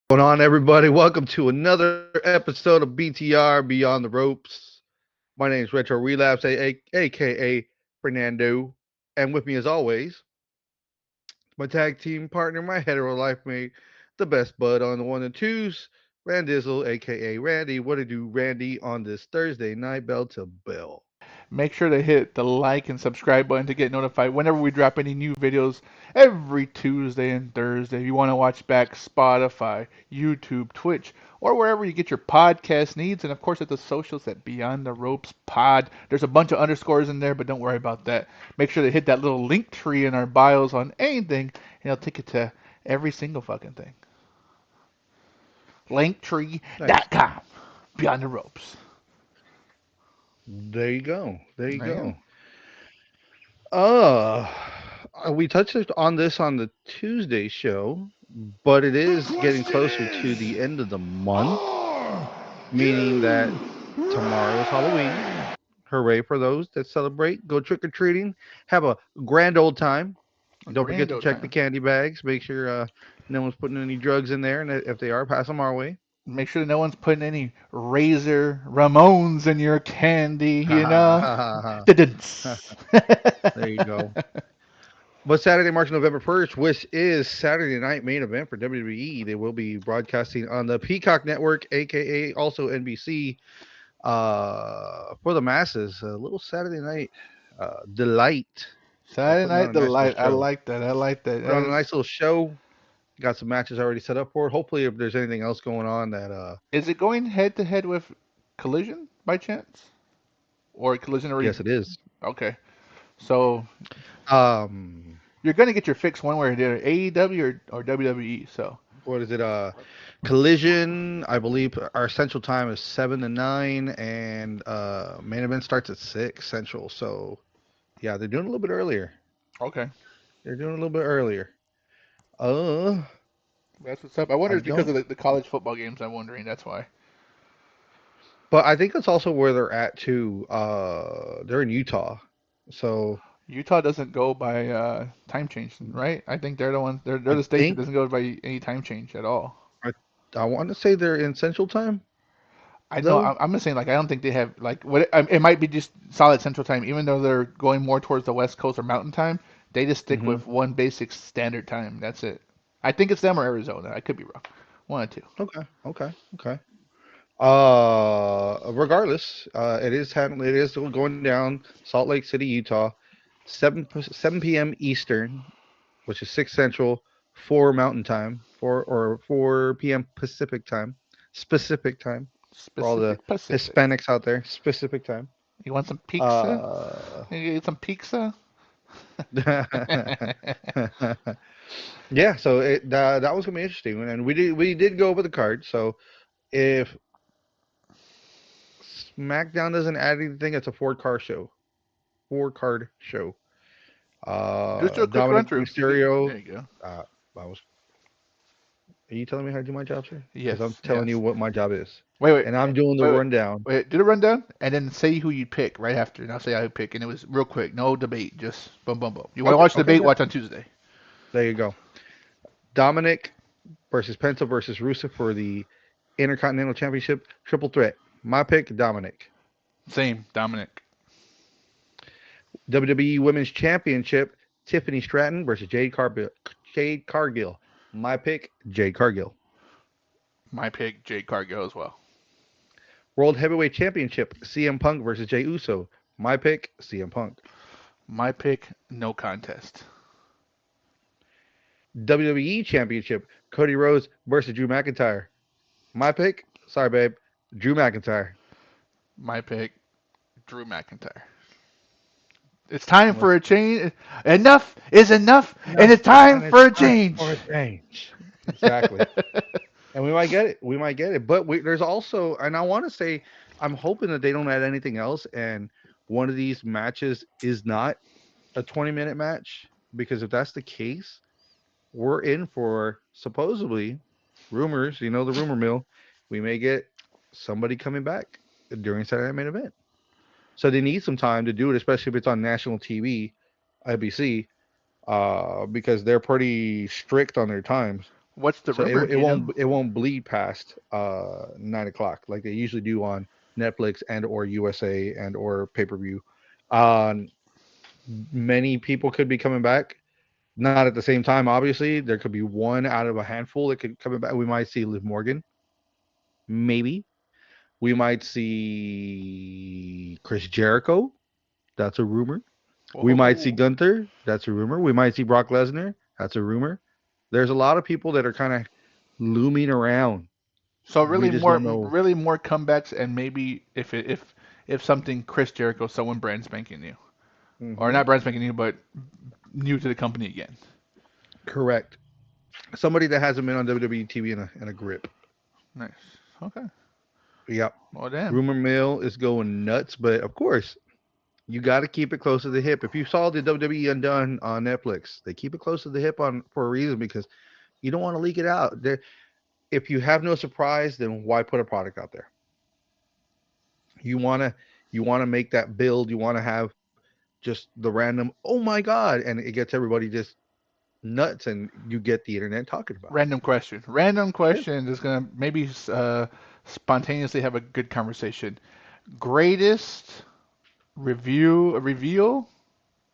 Going on, everybody? Welcome to another episode of BTR Beyond the Ropes. My name is Retro Relapse, aka Fernando, and with me, as always, my tag team partner, my hetero life mate, the best bud on the one and twos, Randizzle, aka Randy. What to do, Randy, on this Thursday night, bell to bell? Make sure to hit the like and subscribe button to get notified whenever we drop any new videos every Tuesday and Thursday. If you want to watch back Spotify, YouTube, Twitch, or wherever you get your podcast needs, and of course at the socials at Beyond the Ropes Pod. There's a bunch of underscores in there, but don't worry about that. Make sure to hit that little link tree in our bios on anything, and it'll take you to every single fucking thing. Nice. Linktree.com. Beyond the Ropes. There you go. There you There you go. go. Uh, we touched on this on the Tuesday show, but it The is getting question closer to is, the end of the month, are meaning that you tomorrow is Halloween. ready? Hooray for those that celebrate. Go trick or treating. Have a grand old time. A Don't forget grand to old check the time. candy bags. Make sure no one's putting any drugs in there, and if they are, pass them our way. Make sure no one's putting any Razor Ramones in your candy, Ha you ha know? ha ha ha. Ha. Da-dunce. There you go. But Saturday, March November 1st, which is Saturday night main event for WWE, they will be broadcasting on the Peacock Network, aka also NBC, for the masses. A little Saturday night delight. Saturday Putting on Night a nice little Delight. I show. like that. I like that. Put That on a is, nice little show. Got some matches already set up for it. Hopefully, if there's anything else going on that is it going head to head with Collision by chance? Or Collision already? yes, it is. Okay. So Um, you're going to get your fix one way or the other, AEW or WWE. So what is it? Collision. I believe our central time is 7 to 9, and main event starts at 6 Central. So yeah, they're doing a little bit earlier. okay, They're doing a little bit earlier. Uh, that's what's up. I wonder I it's because don't. of the college football games. I'm wondering. That's why. But I think that's also where they're at too. They're in Utah, so Utah doesn't go by time change, right? I think they're the ones. They're I the state that think doesn't go by any time change at all. I I want to say they're in Central Time I know. though. I'm just saying. Like, I don't think they have like what it might be just solid Central Time, even though they're going more towards the West Coast or Mountain Time. They just stick Hmm. with one basic standard time. That's it. I think it's them or Arizona. I could be wrong. One or two. Okay. Okay. Okay. Regardless, it is going down Salt Lake City, Utah, 7 p.m. Eastern, which is 6 Central, 4 Mountain Time, 4 p.m. Pacific time for all the Specific Pacific. Hispanics out there. Specific time. You want some pizza? Uh, You get some pizza? yeah, so that was gonna be interesting, and we did go over the card. So if SmackDown doesn't add anything, it's a four card show. Just do a quick run Dominic through. You get Mysterio. there. You go. I was. Are you telling me how to do my job, sir? Because I'm Yes. telling you Yes. what my job is, Wait. Wait. and I'm doing the Wait. Wait. rundown. Wait. Do the rundown and then say who you pick right after, and I'll say I pick, and it was real quick, no debate, just boom, boom, boom. You want to Okay. watch the Okay. debate? Yeah. Watch on Tuesday. There you go. Dominic versus Penta versus Rusev for the Intercontinental Championship triple threat. My pick, Dominic. Same, Dominic. WWE Women's Championship, Tiffany Stratton versus Jade Cargill. Jade Cargill. My pick, Jade Cargill. My pick, Jade Cargill as well. World Heavyweight Championship, CM Punk versus Jey Uso. My pick, CM Punk. My pick, no contest. WWE Championship, Cody Rhodes versus Drew McIntyre. My pick, sorry, babe, Drew McIntyre. My pick, Drew McIntyre. It's time for Unless a change. Enough is enough, and no, it's time and it's for a time change. for a change. Exactly. And we might get it. We might get it. But there's also, and I want to say, I'm hoping that they don't add anything else. And one of these matches is not a 20-minute match, because if that's the case, we're in for supposedly rumors. You know, the rumor mill. We may get somebody coming back during Saturday Night Main Event. So they need some time to do it, especially if it's on national TV, IBC, because they're pretty strict on their times. What's the So rumor? Do you know? it won't bleed past 9 o'clock like they usually do on Netflix and or USA and or pay per view. Um, Many people could be coming back, not at the same time. Obviously, there could be one out of a handful that could come back. We might see Liv Morgan, maybe. We might see Chris Jericho. That's a rumor. We might see Whoa. Gunther. That's a rumor. We might see Brock Lesnar. That's a rumor. There's a lot of people that are kind of looming around. So We just don't know. really more comebacks, and maybe if something Chris Jericho, someone brand spanking new, or Hmm. not brand spanking new, but new to the company again. Correct. Somebody that hasn't been on WWE TV in a grip. Nice. Okay. Yep. Well, damn. Rumor mill is going nuts, but of course, you got to keep it close to the hip. If you saw the WWE Undone on Netflix, they keep it close to the hip on for a reason because you don't want to leak it out. There, if you have no surprise, then why put a product out there? You wanna you wanna make that build. You want to have just the random, oh my god, and it gets everybody just nuts, and you get the internet talking about it. Random question. Random Sure. question is gonna maybe spontaneously have a good conversation. Greatest reveal,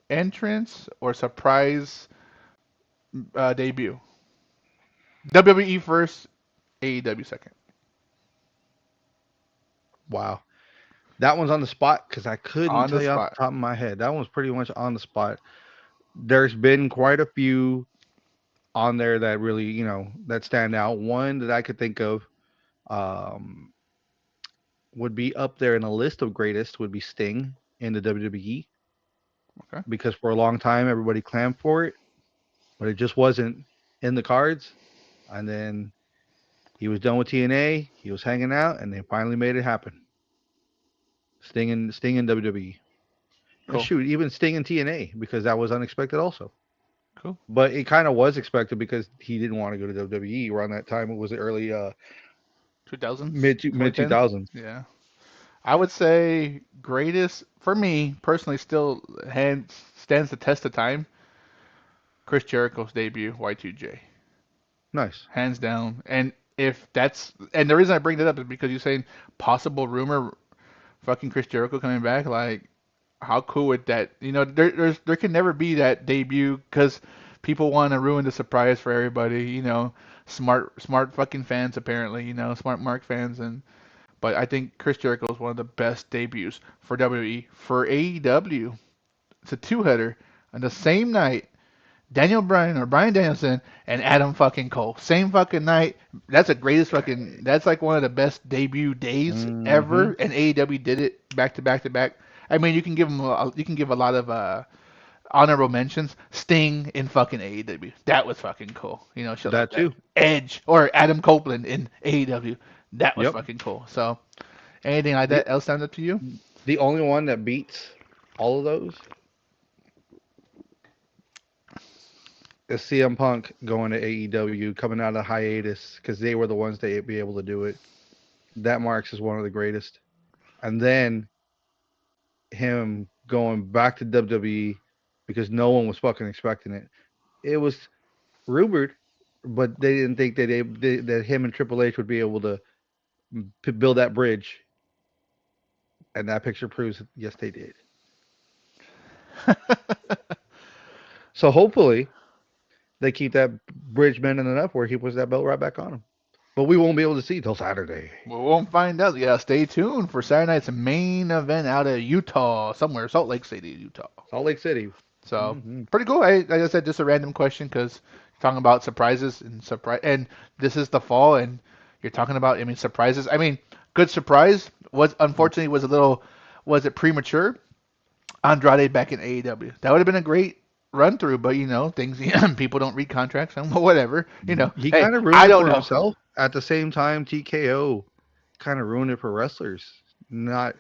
entrance, or surprise debut? WWE first, AEW second. Wow. That one's on the spot because I couldn't On the tell you off spot. the top of my head. That one's pretty much on the spot. There's been quite a few on there that really, that stand out. One that I could think of um, would be up there in a list of greatest would be Sting in the WWE Okay. because for a long time everybody clamored for it, but it just wasn't in the cards. And then he was done with TNA, he was hanging out, and they finally made it happen. Sting in WWE. Cool. Shoot, even Sting in TNA because that was unexpected also. Cool. But it kind of was expected because he didn't want to go to WWE around that time. It was the early 2000s, mid 2010s. 2000s. Yeah. I would say greatest for me personally still stands the test of time. Chris Jericho's debut, Y2J, Nice. hands down. And if that's and the reason I bring that up is because you're saying possible rumor, fucking Chris Jericho coming back. Like, how cool would that? There can never be that debut because people want to ruin the surprise for everybody. Smart fucking fans apparently. Smart Mark fans and. But I think Chris Jericho is one of the best debuts for WWE. For AEW, it's a two-header on the same night. Daniel Bryan or Bryan Danielson and Adam fucking Cole. Same fucking night. That's the greatest fucking. That's like one of the best debut days Hmm. ever. And AEW did it back to back to back. I mean, you can give a lot of honorable mentions. Sting in fucking AEW. That was fucking cool. Shit like That that. too. Edge or Adam Copeland in AEW. That was Yep. fucking cool. So anything like The that else stand up to you? the only one that beats all of those is CM Punk going to AEW, coming out of hiatus because they were the ones that be able to do it. That marks as one of the greatest. And then him going back to WWE because no one was fucking expecting it. It was rumored, but they didn't think that him and Triple H would be able to build that bridge, and that picture proves that, yes, they did. So hopefully they keep that bridge bending enough where he puts that belt right back on him. But we won't be able to see till Saturday. We won't find out. Yeah, stay tuned for Saturday night's main event out of Utah, somewhere, Salt Lake City, Utah. Salt Lake City. So Hmm. pretty cool. Like I said, just a random question because talking about surprises and this is the fall, and you're talking about. I mean, surprises. I mean, good surprise was unfortunately was a little was it premature. Andrade back in AEW. That would have been a great run through, but things people don't read contracts and whatever. He Hey, kind of ruined I it don't for know. himself. At the same time, TKO kind of ruined it for wrestlers. Not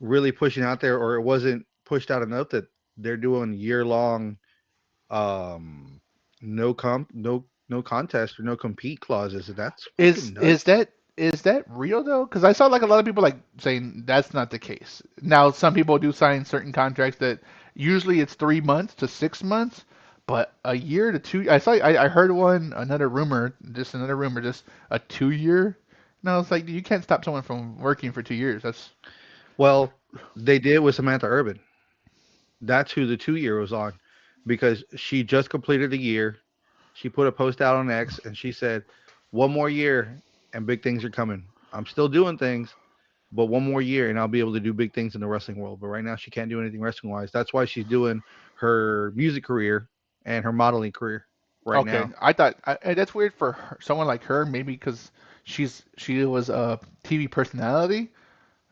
really pushing out there, or it wasn't pushed out enough that they're doing year long um no contest or no compete clauses, and that's Is fucking is nuts. that is that real though? Because I saw like a lot of people like saying that's not the case. Now some people do sign certain contracts that usually it's 3 months to 6 months, But a year to two, I heard another rumor, just a 2 year. And I was like, you can't stop someone from working for 2 years. That's Well, they did with Samantha Urban. That's who the 2 year was on, because she just completed a year. She put a post out on X and she said, "One more year and big things are coming. I'm still doing things, but one more year and I'll be able to do big things in the wrestling world." But right now she can't do anything wrestling wise. That's why she's doing her music career and her modeling career right okay. now. That's weird for someone like her, maybe because she was a TV personality.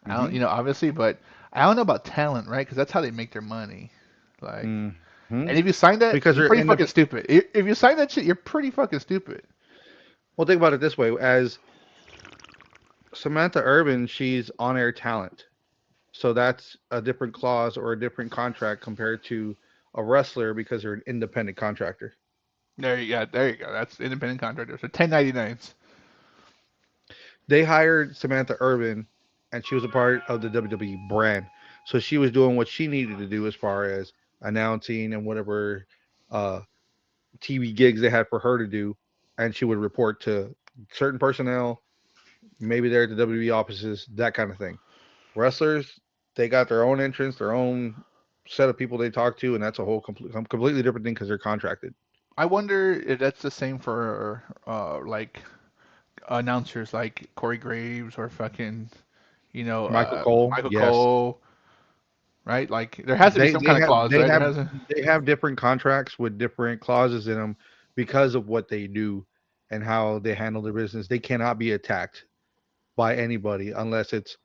I don't, Mm-hmm. obviously, but I don't know about talent, right? Because that's how they make their money. Like, Mm-hmm. and if you sign that, Because you're they're pretty in the fucking stupid. If you sign that shit, you're pretty fucking stupid. well, think about it this way: as Samantha Urban, she's on air talent. So that's a different clause or a different contract compared to a wrestler because they're an independent contractor. There you go. That's independent contractors. So 1099s. They hired Samantha Urban and she was a part of the WWE brand. So she was doing what she needed to do as far as announcing and whatever uh, TV gigs they had for her to do. And she would report to certain personnel, maybe they're at the WWE offices, that kind of thing. Wrestlers, they got their own entrance, their own set of people they talk to, and that's a whole completely different thing because they're contracted. I wonder if that's the same for like announcers like Corey Graves or fucking Michael Cole, Michael yes, Cole, right? Like there has to be they some they kind of have clause, they right? There have has a they have different contracts with different clauses in them because of what they do and how they handle their business. They cannot be attacked by anybody unless it's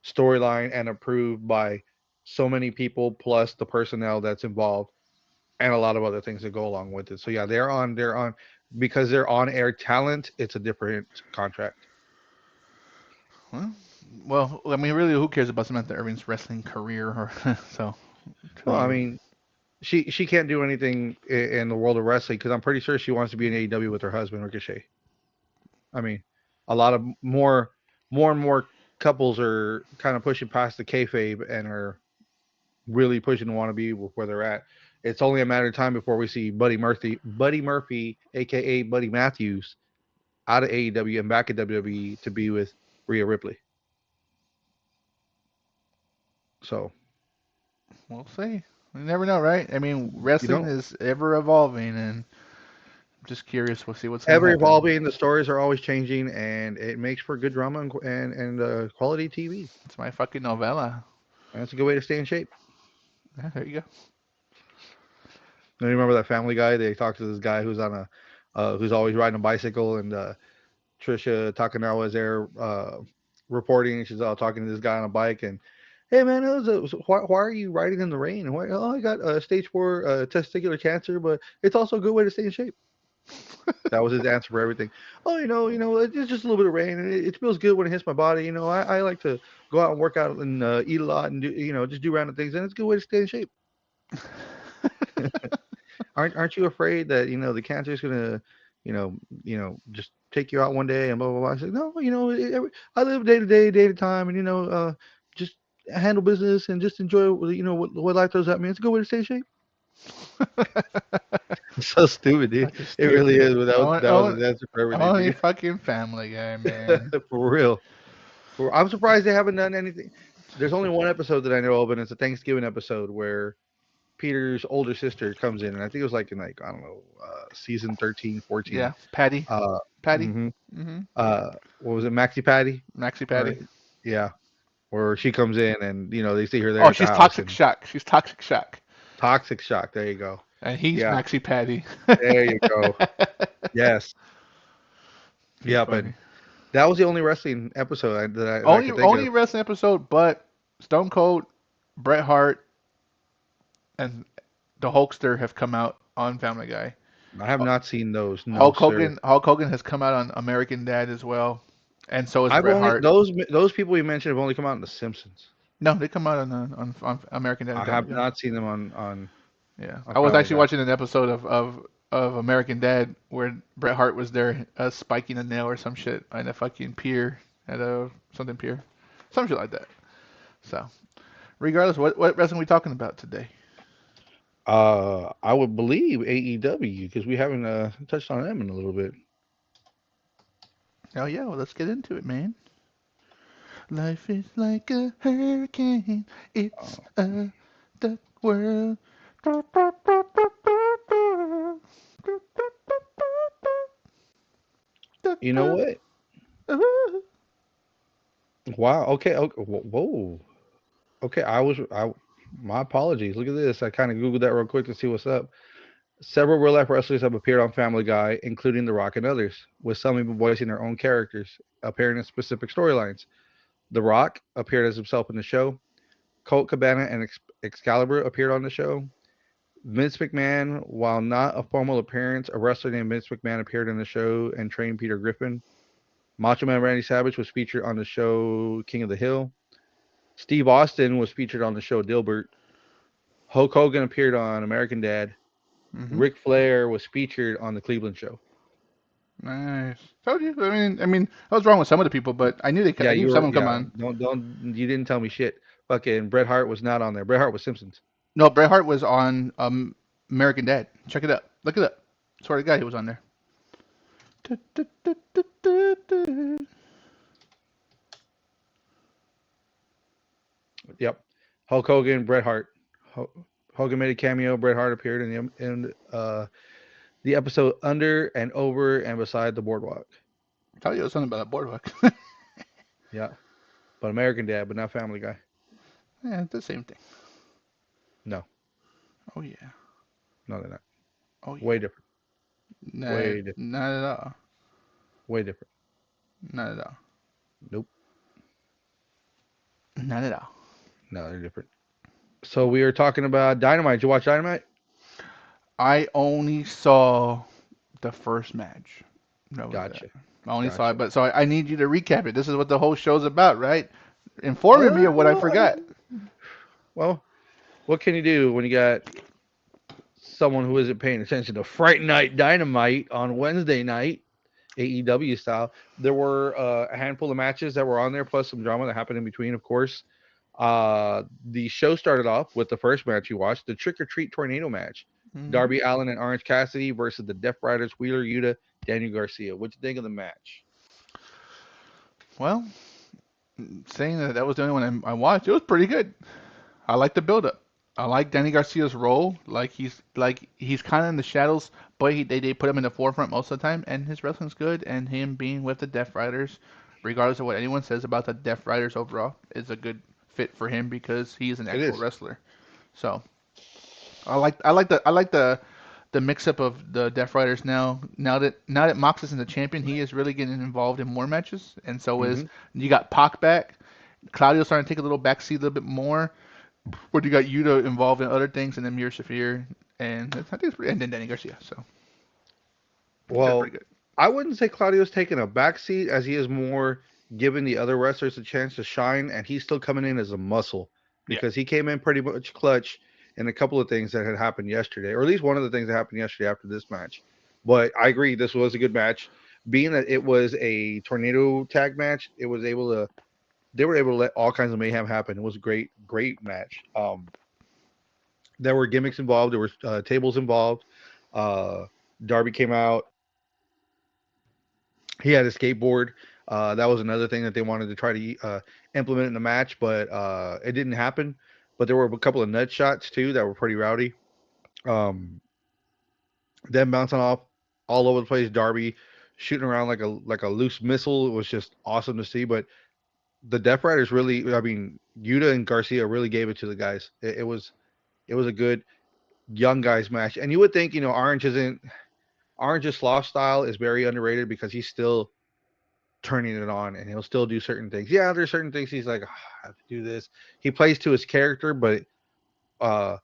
storyline and approved by so many people plus the personnel that's involved and a lot of other things that go along with it. So yeah, they're on because they're on air talent. It's a different contract. well, I mean, really, who cares about Samantha Irving's wrestling career? Or so two Well, I years. mean, she can't do anything in the world of wrestling because I'm pretty sure she wants to be in AEW with her husband Ricochet. I mean, a lot of more and more couples are kind of pushing past the kayfabe and are really pushing to want to be where they're at. It's only a matter of time before we see Buddy Murphy, aka Buddy Matthews, out of AEW and back at WWE to be with Rhea Ripley. So We'll see. You never know, right? I mean, you wrestling know, is ever evolving, and I'm just curious. We'll see what's gonna ever happen. evolving. The stories are always changing, and it makes for good drama and quality TV. It's my fucking novella. And that's a good way to stay in shape. Yeah, there you go. You remember that Family Guy? They talked to this guy who's on a who's always riding a bicycle, and Trisha Takanawa is there reporting, and she's talking to this guy on a bike, and hey man, why are you riding in the rain? And why, oh, I got stage 4 testicular cancer, but it's also a good way to stay in shape. That was his answer for everything. Oh, it's just a little bit of rain, and it feels good when it hits my body. I like to go out and work out and eat a lot and do, just do random things, and it's a good way to stay in shape. Aren't you afraid that the cancer is gonna, just take you out one day and blah blah blah? I said, no, I live day to day, day to time, and just handle business and just enjoy what life throws at me. It's a good way to stay in shape. It's so stupid, dude. Fucking It really stupid. is. But that was his answer for everything, Only dude. fucking Family Guy, man. For real. I'm surprised they haven't done anything. There's only one episode that I know of, and it's a Thanksgiving episode where Peter's older sister comes in, and I think it was like in like I don't know, season 13, 14. Yeah, Patty. Uh, Patty. hmm Mm-hmm. what was it, Maxi Patty? Maxi Or Patty. yeah, where she comes in and they see her there Oh, at the she's house Toxic and Shock. She's Toxic Shock. toxic shock. There you go. And he's Yeah, Maxi Patty. there you go. Yes. Too Yep. And funny. that was the only wrestling episode that I Only could think of. only wrestling episode, but Stone Cold, Bret Hart, and the Hulkster have come out on Family Guy. I have not seen those. No, sir. Hulk Hogan has come out on American Dad as well, and so is I've Bret only Hart. those people you mentioned have only come out in The Simpsons. No, they come out on American Dad and I Family have Guy. not seen them on Yeah, on I was Family actually Guy. watching an episode of American Dad where Bret Hart was there spiking a nail or some shit on a fucking pier at a something pier, some shit like that. So, regardless, what wrestling are we talking about today? I would believe AEW because we haven't touched on them in a little bit. Oh yeah, well let's get into it, man. Life is like a hurricane. It's Uh, a duck world. you know what? Wow. Okay. Okay. Whoa. Okay. My apologies. Look at this. I kind of googled that real quick to see what's up. Several real life wrestlers have appeared on Family Guy, including The Rock and others, with some even voicing their own characters, appearing in specific storylines. The Rock appeared as himself in the show. Colt Cabana and Excalibur appeared on the show. Vince McMahon, while not a formal appearance, a wrestler named Vince McMahon appeared in the show and trained Peter Griffin. Macho Man Randy Savage was featured on the show King of the Hill. Steve Austin was featured on the show Dilbert. Hulk Hogan appeared on American Dad. Mm-hmm. Ric Flair was featured on the Cleveland show. Nice. Told you. I mean, I was wrong with some of the people, but I Yeah, knew you were. someone come Yeah, on. you didn't tell me shit. Fucking Bret Hart was not on there. Bret Hart was Simpsons. No, Bret Hart was on American Dad. Check it out. Look it up. Swear to God, he was on there. Yep. Hulk Hogan, Bret Hart. Hogan made a cameo. Bret Hart appeared the episode Under and Over and Beside the Boardwalk. Tell you it was something about a boardwalk. Yeah, but American Dad, but not Family Guy. Yeah, it's the same thing. No, Oh yeah. no, they're not. Oh Way yeah. different. Nah, Way different. not at all. Way different. Not at all. Nope. Not at all. No, they're different. So we are talking about Dynamite. Did you watch Dynamite? I only saw the first match. That was it. Gotcha. I only saw it, Gotcha. but so I need you to recap it. This is what the whole show's about, right? Informing me of what I Well, forgot. well, what can you do when you got someone who isn't paying attention to Fright Night Dynamite on Wednesday night, AEW style? There were a handful of matches that were on there, plus some drama that happened in between, of course. The show started off with the first match you watched, the Trick or Treat Tornado match. Hmm. Darby Allin and Orange Cassidy versus the Death Riders, Wheeler Yuta, Daniel Garcia. What you think of the match? Well, saying that that was the only one I watched, it was pretty good. I like the build up. I like Danny Garcia's role. He's kind of in the shadows, but they put him in the forefront most of the time, and his wrestling's good. And him being with the Death Riders, regardless of what anyone says about the Death Riders overall, is a good fit for him because he's an It actual is. wrestler. So I like the mix up of the Death Riders now. Now that Mox isn't the champion, he is really getting involved in more matches, and so is Hmm. you got Pac back. Claudio's starting to take a little backseat a little bit more. But you got Yuta involved in other things, and then Mir Shafir, and I think it's pretty, and then Danny Garcia. So that's Well, pretty good. I wouldn't say Claudio's taking a backseat as he is more giving the other wrestlers a chance to shine, and he's still coming in as a muscle Yeah. because he came in pretty much clutch in a couple of things that had happened yesterday, or at least one of the things that happened yesterday after this match. But I agree, this was a good match. Being that it was a tornado tag match, it was able to they were able to let all kinds of mayhem happen. It was a great, great match. There were gimmicks involved. There were tables involved. Uh, Darby came out. He had a skateboard. That was another thing that they wanted to try to implement in the match, but it didn't happen. But there were a couple of nut shots too that were pretty rowdy. Um, them bouncing off all over the place. Darby shooting around like a loose missile. It was just awesome to see. But the Death Riders really, I mean, Yuta and Garcia really gave it to the guys. It was a good young guys match. And you would think, Orange's sloth style is very underrated because he's still turning it on and he'll still do certain things. Yeah, there's certain things he's like, I have to do this. He plays to his character, but uh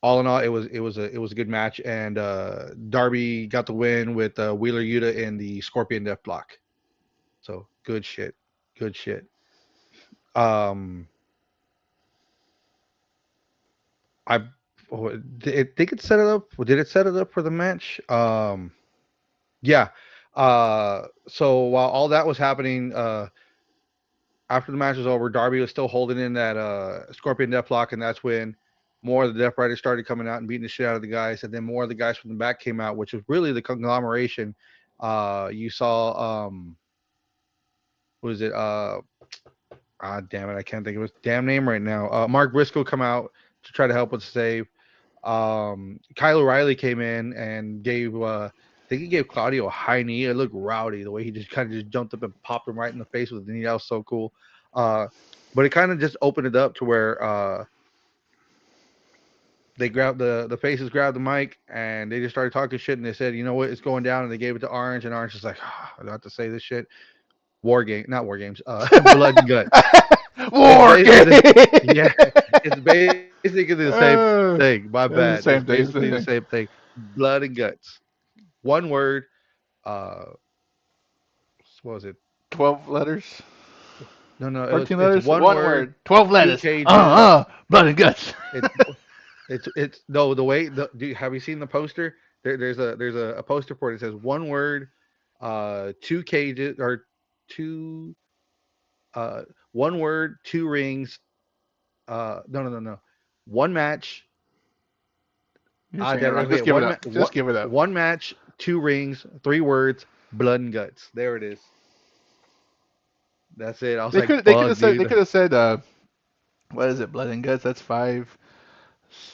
all in all, it was a good match, and Darby got the win with Wheeler Yuta in the Scorpion Death Block. So good shit, good shit. Um, I think it set it up. Did it set it up for the match? Yeah. So while all that was happening, after the match was over, Darby was still holding in that Scorpion Deathlock, and that's when more of the Death Riders started coming out and beating the shit out of the guys, and then more of the guys from the back came out, which was really the conglomeration. You saw what is it? Damn it, I can't think of his damn name right now. Mark Briscoe come out to try to help with the save. Kyle O'Reilly came in and gave I think he gave Claudio a high knee. It looked rowdy the way he just kind of just jumped up and popped him right in the face with the knee. That was so cool. Uh, but it kind of just opened it up to where they grabbed the faces grabbed the mic and they just started talking shit and they said, you know what, it's going down, and they gave it to Orange, and Orange is like, I don't have to say this shit. War game, not war games. Blood and guts. It's War basically game. the yeah, it's basically the same thing. My bad. It's The same basically thing. the Same same thing. thing. Blood and guts. One word. Uh, what was it? 12 letters. No, no. It was. 13 It's letters. one One word. word. 12 letters. Two cages. Blood and guts. It's it's no the way. Have you seen the poster? There's a poster for it. It says one word. Two cages or two. Uh, one word. Two rings. No, no, no, no. One match. You're saying it Damn it. wrong. Okay, Just give it up. Just give it up. one match, two rings, three words, blood and guts. There it is. That's it. I was like, They could have fuck, said they dude. could have said what is it? Blood and guts. That's 5,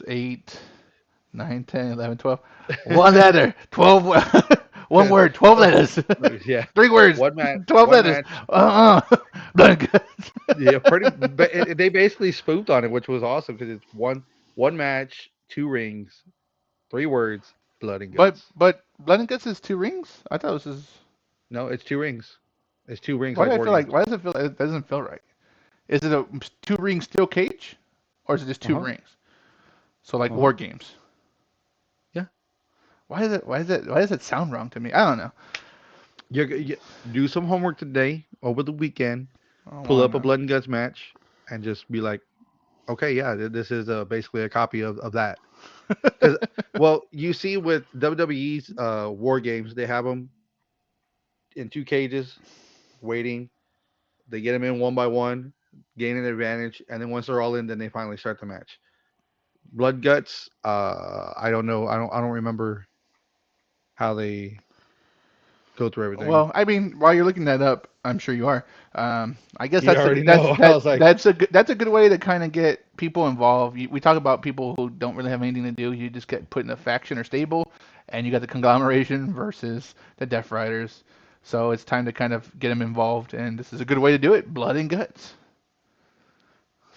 8, 9, 10, 11, 12. One letter. 12. One word. 12 letters. Yeah, 3 words. one match, 12 letters. Blood and guts. yeah, pretty. But they basically spoofed on it, which was awesome because it's one match, two rings, three words, blood and guts. But blood and guts is 2 rings. I thought it was just. No, it's two rings. It's two rings Why do like I war feel like? games. Why does it feel? It doesn't feel right. Is it a 2 ring steel cage, or is it just Uh two huh. rings? So like Uh war huh. games. Yeah. Why is it? Why is it? Why does it sound wrong to me? I don't know. You do some homework today over the weekend. I don't Pull want up to a know. blood and guts match and just be like, okay, yeah, this is basically a copy of that. Because, well, you see with WWE's War Games, they have them in two cages, waiting. They get them in one by one, gain an advantage, and then once they're all in, then they finally start the match. Blood Guts, I don't know, I don't remember how they go through everything. Well, I mean, while you're looking that up, I'm sure you are. I guess You that's a already know. I was like, that's a good way to kind of get people involved. We talk about people who don't really have anything to do. You just get put in a faction or stable, and you got the conglomeration versus the Death Riders. So it's time to kind of get them involved, and this is a good way to do it. Blood and guts.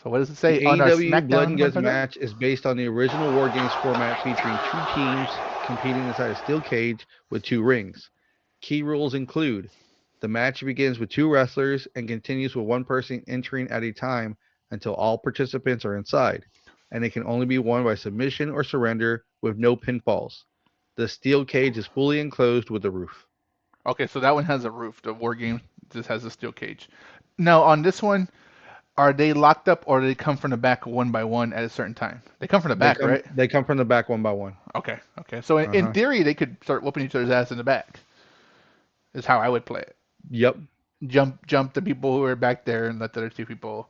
So what does it the say on our AEW Blood SmackDown and Guts motherfucker? match is based on the original War Games format featuring two teams competing inside a steel cage with two rings. Key rules include the match begins with two wrestlers and continues with one person entering at a time until all participants are inside, and it can only be won by submission or surrender with no pinfalls. The steel cage is fully enclosed with a roof. Okay, so that one has a roof. The War Game just has a steel cage. Now on this one, are they locked up or do they come from the back one by one at a certain time? They come from the back, right? They come from the back one by one. Okay, okay. So in Uh-huh. theory, they could start whooping each other's ass in the back. Is how I would play it. Yep. Jump the people who are back there and let the other two people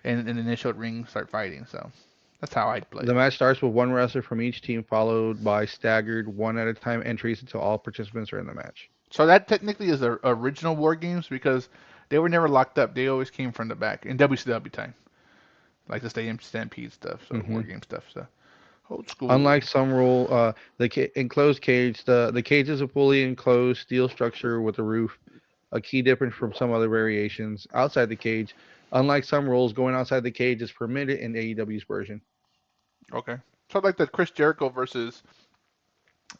in the initial ring start fighting. So that's how I'd play The it. match starts with one wrestler from each team, followed by staggered one at a time entries until all participants are in the match. So that technically is the original War Games because they were never locked up. They always came from the back in WCW time, like the Stadium Stampede stuff, so War Hmm. Game stuff. So old school. Unlike some rule, enclosed cage, the cage is a fully enclosed steel structure with a roof. A key difference from some other variations outside the cage. Unlike some rules, going outside the cage is permitted in AEW's version. Okay. So like the Chris Jericho versus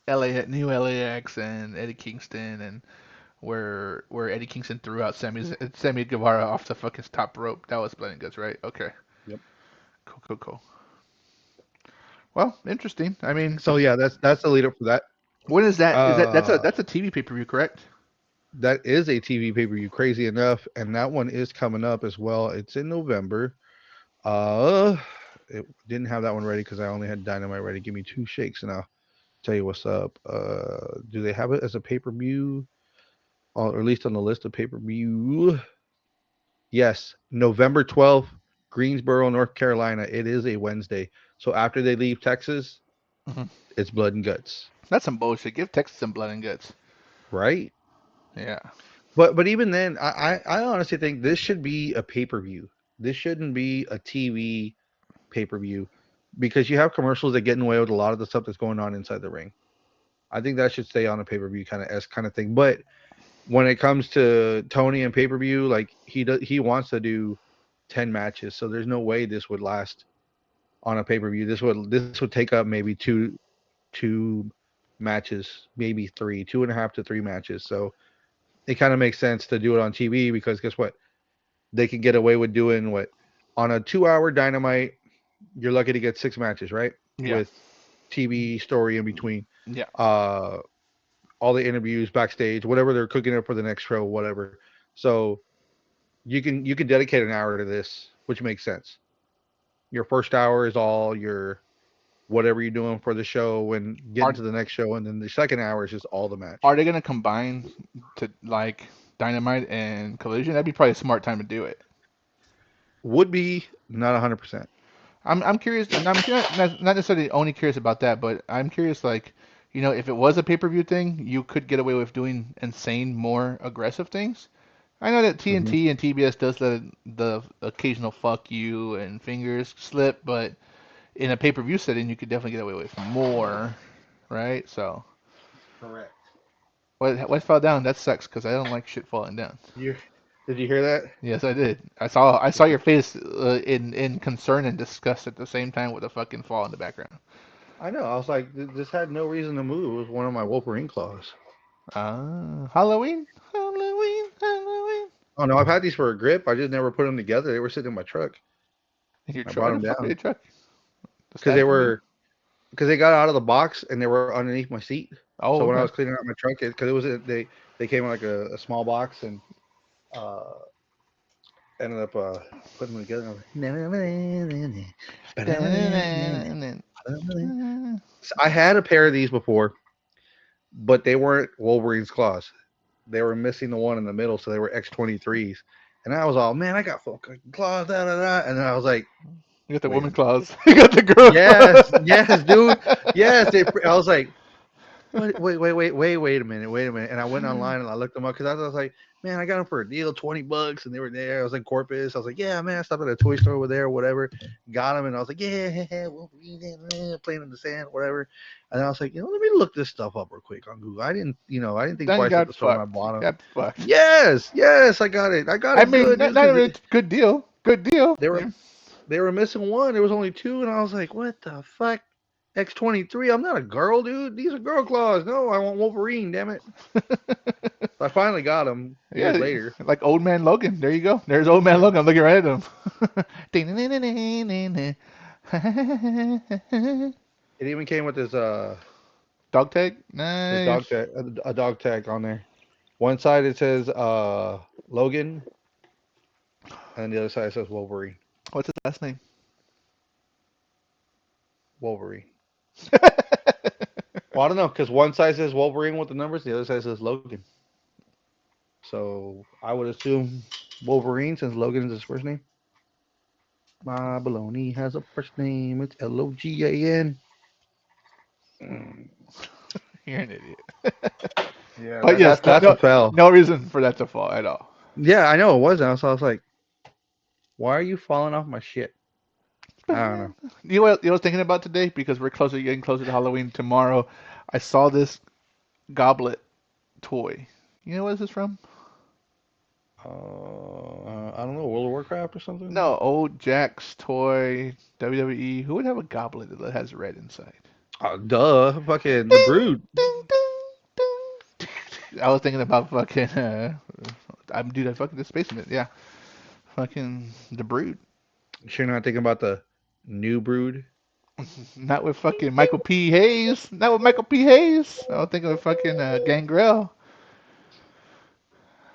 New LAX and Eddie Kingston and where Eddie Kingston threw out Sammy Guevara off the fucking top rope. That was Blood and Guts, right? Okay. Yep. Cool, cool, cool. Well, interesting. I mean, So yeah, that's the lead up for that. when is that? Is that Uh, that's a TV pay per view, correct? that is a TV pay per view. Crazy enough, and that one is coming up as well. It's in November. Uh, it didn't have that one ready because I only had Dynamite ready. Give me two shakes and I'll tell you what's up. Do they have it as a pay per view, or at least on the list of pay per view? Yes, November 12th. Greensboro, North Carolina. It is a Wednesday. So after they leave Texas, Hmm. it's blood and guts, That's some bullshit. Give Texas some blood and guts. right? Yeah. But even then, I honestly think this should be a pay per view. This shouldn't be a TV pay per view because you have commercials that get in the way with a lot of the stuff that's going on inside the ring. I think that should stay on a pay per view kind of s kind of thing. But when it comes to Tony and pay per view, like he wants to do 10 matches, so there's no way this would last on a pay per view. This would take up maybe two matches, maybe three, 2.5 to 3 matches. So it kind of makes sense to do it on TV because guess what? They can get away with doing what on a 2 hour dynamite. You're lucky to get 6 matches, right? Yeah. With TV story in between. Yeah. Uh, all the interviews backstage, whatever they're cooking up for the next show, whatever. So you can dedicate an hour to this, which makes sense. Your first hour is all your whatever you're doing for the show and getting Are to the next show, and then the second hour is just all the are match. they gonna combine to like Dynamite and Collision? That'd be probably a smart time to do it. Would be not 100%. I'm curious, and I'm not necessarily only curious about that, but I'm curious like, if it was a pay-per-view thing, you could get away with doing insane, more aggressive things. I know that Hmm. TNT and TBS does let the occasional fuck you and fingers slip, but in a pay-per-view setting, you could definitely get away with more, right? So, Correct. what fell down? That sucks because I don't like shit falling down. You did you hear that? Yes, I did. I saw your face in concern and disgust at the same time with a fucking fall in the background. I know. I was like, this had no reason to move. It was one of my Wolverine claws. Ah, Halloween, Halloween, Halloween. Oh no, I've had these for a grip. I just never put them together. They were sitting in my truck. In your I truck? brought Why the them fuck are down your truck? The because they stash container? were because they got out of the box and they were underneath my seat. So Oh, when I was okay. cleaning out my truck, because it was they came in like a small box and uh ended up putting them together. So I had a pair of these before, but they weren't Wolverine's claws. They were missing the one in the middle, so they were X-23s. And I was all, man, I got fucking claws, da da da. And then I was like, You got the wait a woman minute. claws. You got the girl Yes, claws. yes, dude. Yes. I was like, wait a minute, wait a minute. And I went online and I looked them up because I was like, man, I got them for a deal, $20, and they were there. I was in Corpus. I was like, yeah, man, I stopped at a toy store over there, whatever. Got them, and I was like, yeah, playing in the sand, whatever. And I was like, let me look this stuff up real quick on Google. I didn't think Then twice at got the store when I fucked. bought them. Got fucked. Yes, yes, I got it. I got I it mean, good, not, dude, not because really good deal. Good deal. they were Yeah. they were missing one. There was only two, and I was like, what the fuck? X-23. I'm not a girl, dude. These are girl claws. No, I want Wolverine. Damn it. So I finally got them years Yeah, later. like Old Man Logan. There you go. There's Old Man Logan. I'm looking right at him. It even came with Dog tag? his dog Nice. tag, a dog tag on there. One side it says Logan, and then the other side says Wolverine. What's his last name? Wolverine. Well, I don't know because one side says Wolverine with the numbers, the other side says Logan. So I would assume Wolverine since Logan is his first name. My baloney has a first name. It's Logan. Mm. You're an idiot. Yeah, But yes, no, that's no, what fell. no reason for that to fall at all. Yeah, I know it wasn't. So I was like, why are you falling off my shit? I don't know. You know what I was thinking about today? Because we're getting closer to Halloween tomorrow. I saw this goblet toy. You know what this is from? I don't know, World of Warcraft or something. No, old Jack's toy, WWE. Who would have a goblet that has red inside? Duh, fucking the Ding, Brood. ding, ding, ding. I was thinking about fucking. I'm dude. I fucking the spaceman. Yeah, fucking the Brood. Sure, not thinking about the new Brood. Not with fucking Michael P. Hayes. Not with Michael P. Hayes. I was thinking of fucking Gangrel.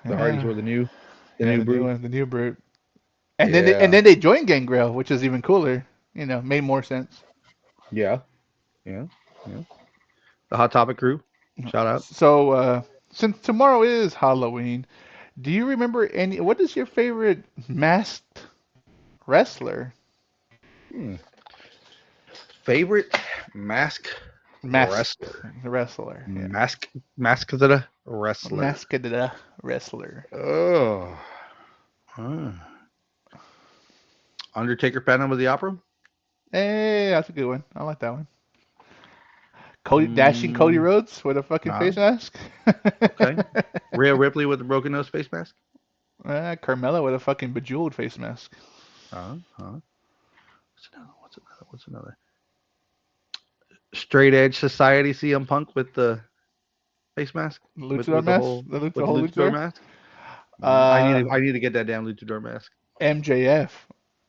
The Hardys Yeah, were the yeah, new the new Brood. one, the new Brood. And then Yeah, they joined Gangrel, which is even cooler. Made more sense. yeah, yeah, yeah. The Hot Topic crew. Shout out. So since tomorrow is Halloween, do you remember any? What is your favorite masked Wrestler. Hmm. Favorite mask Masked wrestler. wrestler. Yeah. Masked wrestler. Masked wrestler. Oh. Huh. Undertaker Phantom of the Opera. Hey, that's a good one. I like that one. Dashing Cody Mm, Rhodes with a fucking nah. face mask. Okay. Rhea Ripley with the broken nose face mask. Carmella with a fucking bejeweled face mask. Huh. What's another? What's another? Straight Edge Society CM Punk with the face mask Luchador mask. The with the whole luchador luchador. mask. Uh, I need to get that damn luchador mask. MJF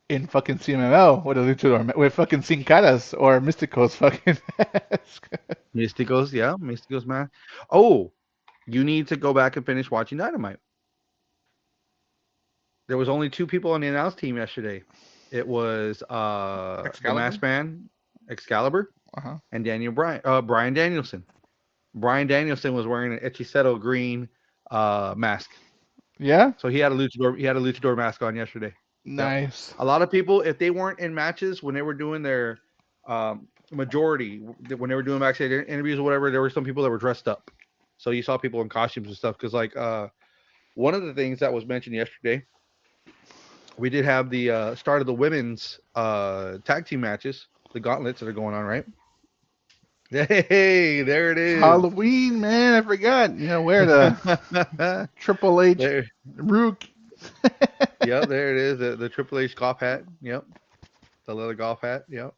in fucking CMML with a luchador with fucking Sin Caras or Mystico's fucking mask. Mysticos, yeah, Mysticos mask. Oh, you need to go back and finish watching Dynamite. There was only two people on the announce team yesterday. It was the Excalibur. Masked Man, Excalibur, Uh huh. and Brian Danielson. Brian Danielson was wearing an Echiseto green mask. Yeah. So he had a luchador mask on yesterday. Yep. Nice. A lot of people, if they weren't in matches when they were doing their majority, when they were doing backstage interviews or whatever, there were some people that were dressed up. So you saw people in costumes and stuff. Because like one of the things that was mentioned yesterday, we did have the start of the women's tag team matches, the gauntlets that are going on, right? Hey, there it It's is. Halloween, man. I forgot. You know, wear the Triple H There, Rook. yep, there it is. The Triple H golf hat. Yep, the leather golf hat. Yep.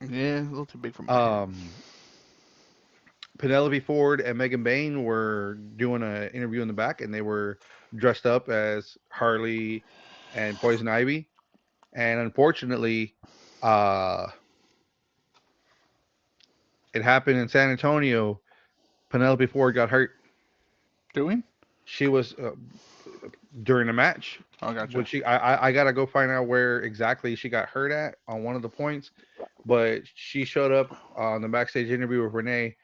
Yeah, a little too big for my head. Um, Penelope Ford and Megan Bain were doing an interview in the back, and they were dressed up as Harley and Poison Ivy. And unfortunately, uh, it happened in San Antonio. Penelope Ford got hurt. Doing? She was during the match. Oh, When gotcha. I gotta go find out where exactly she got hurt at on one of the points, but she showed up on the backstage interview with Renee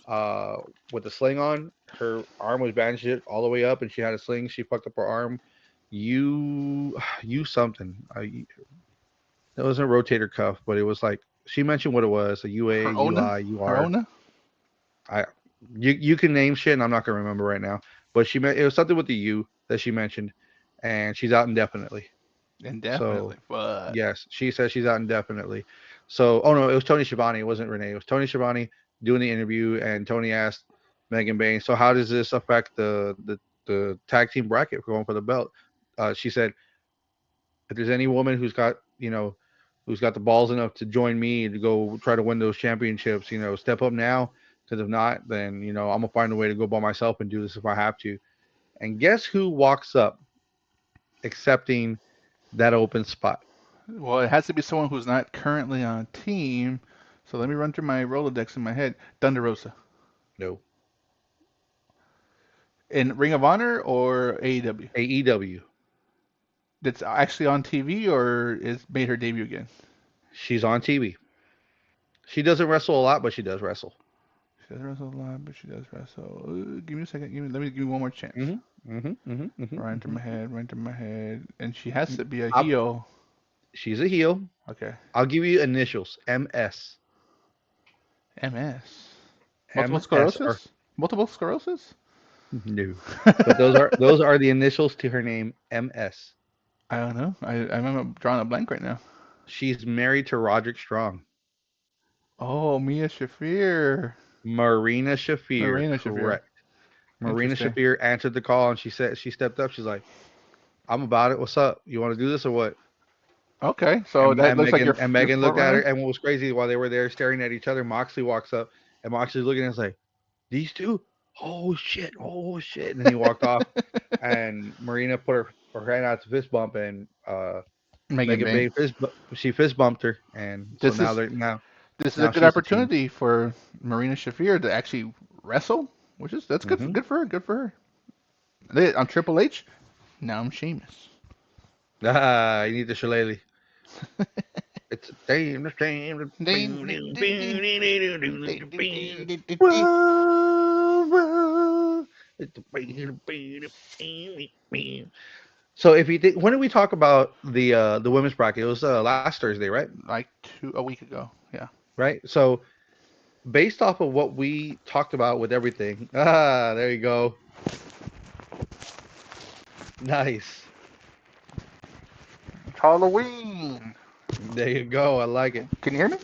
uh, with a sling on. Her arm was bandaged all the way up, and she had a sling. She fucked up her arm. You something. It wasn't a rotator cuff, but it was like she mentioned what it was: a UA, Her Ona? UI, Her UR. Ona? I you can name shit, and I'm not gonna remember right now. But it was something with the U that she mentioned, and she's out indefinitely. So Indefinitely. But yes, she says she's out indefinitely. So oh no, it was Tony Schiavone. It wasn't Renee. It was Tony Schiavone doing the interview, and Tony asked Megan Bain, "So how does this affect the tag team bracket for going for the belt?" She said, "If there's any woman who's got who's got the balls enough to join me to go try to win those championships, step up now. Because if not, then I'm gonna find a way to go by myself and do this if I have to." And guess who walks up accepting that open spot? well, it has to be someone who's not currently on a team. So let me run through my Rolodex in my head. Thunder Rosa. No, In Ring of Honor or AEW? AEW. That's actually on TV or is made her debut again? She's on TV. She doesn't wrestle a lot, but she does wrestle. She doesn't wrestle a lot, but she does wrestle. Give me a second. Give me one more chance. Hmm Right into my hmm head, right into my head. And she has to be a I'll, heel. she's a heel. Okay. I'll give you initials. MS. MS. Multiple MS or sclerosis? Multiple sclerosis? no. But those are the initials to her name. MS. I don't know. I'm drawing a blank right now. She's married to Roderick Strong. Oh, Mia Shafir. Marina Shafir. Marina Shafir. Correct. Marina Interesting. Shafir answered the call, and she stepped up. She's like, "I'm about it. What's up? You want to do this or what?" Okay, so And, that and looks like Megan your and your Megan front looked at her, runner. and what was crazy while they were there staring at each other, Moxley walks up, and Moxley's looking at us like, "These two, oh shit!" And then he walked off, and Marina put her hand out to fist bump, and Megan Megan Bain. Bay she fist bumped her, and so This now is they're this is a now good she's the team. opportunity for Marina Shafir to actually wrestle, which is that's good Hmm good for her. Good for her. I'm Triple H. Now I'm Sheamus. You need the shillelagh. It's a damn the same. Whoa, whoa. It's a So if you think, when did we talk about the women's bracket? It was last Thursday, right? like a week ago. Yeah. Right. So based off of what we talked about with everything, there you go. Nice. It's Halloween. There you go. I like it. Can you hear me?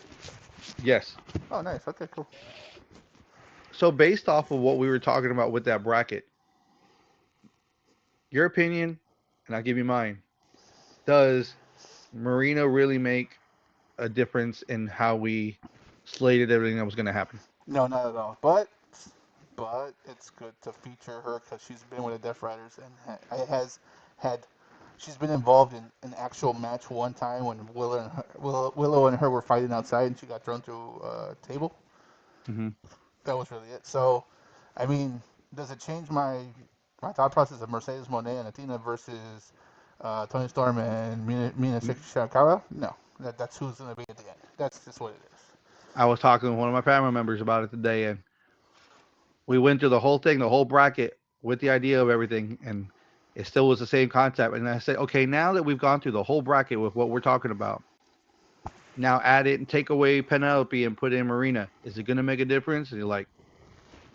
Yes. Oh, nice. Okay, cool. So based off of what we were talking about with that bracket, your opinion, and I'll give you mine. Does Marino really make a difference in how we slated everything that was going to happen? No, not at all. But it's good to feature her because she's been with the Death Riders and has had. She's been involved in an actual match one time when Willow and her were fighting outside and she got thrown through a table. Hmm. That was really it. So, I mean, does it change my thought process of Mercedes Monet and Athena versus Tony Storm and Mina Shirakawa? No, that's who's going to be at the end. That's just what it is. I was talking to one of my family members about it today, and we went through the whole thing, the whole bracket, with the idea of everything, and it still was the same concept. And I said, okay, now that we've gone through the whole bracket with what we're talking about, now add it and take away Penelope and put in Marina. Is it going to make a difference? And you're like,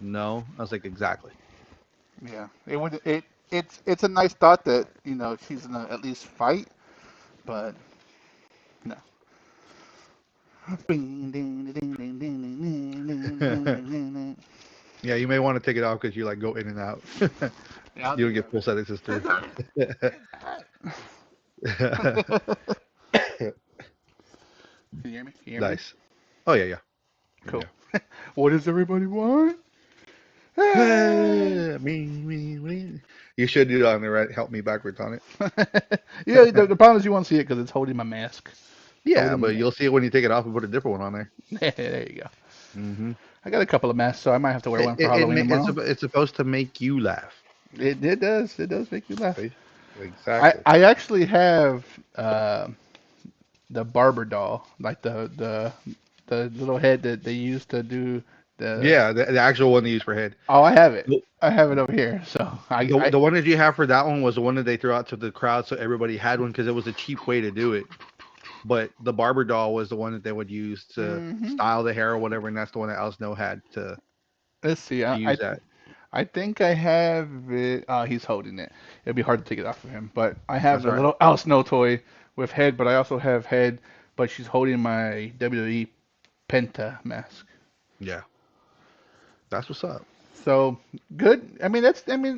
no. I was like, exactly. Yeah, it's a nice thought that she's gonna at least fight, but no. Yeah, you may want to take it off because you like go in and out. Yeah, I'll You do don't get that. full sentences through. Can you hear me? Can you hear me? Nice. Oh yeah, yeah, Cool. yeah. What does everybody want? Hey! Me. You should do it on the right. Help me backwards on it. Yeah, the problem is you won't see it because it's holding my mask. It's Yeah, holding my but mask. you'll see it when you take it off and put a different one on there. There you go. Hmm. I got a couple of masks, so I might have to wear It, one for it, it Halloween ma- it's tomorrow. it's supposed to make you laugh. It does. It does make you laugh. See? I Exactly. I actually have the barber doll, like the little head that they used to do the. Yeah, the actual one they use for head. Oh, I have it. The, I have it over here. So the one that you have for that one was the one that they threw out to the crowd, so everybody had one because it was a cheap way to do it. But the barber doll was the one that they would use to hmm style the hair or whatever, and that's the one that Al Snow had let's see. to use that. I think I have it. Oh, he's holding it. It'd be hard to take it off of him. But I have That's the all right. little Al Snow toy with head, but I also have head, but she's holding my WWE Penta mask. Yeah, that's what's up. So good. I mean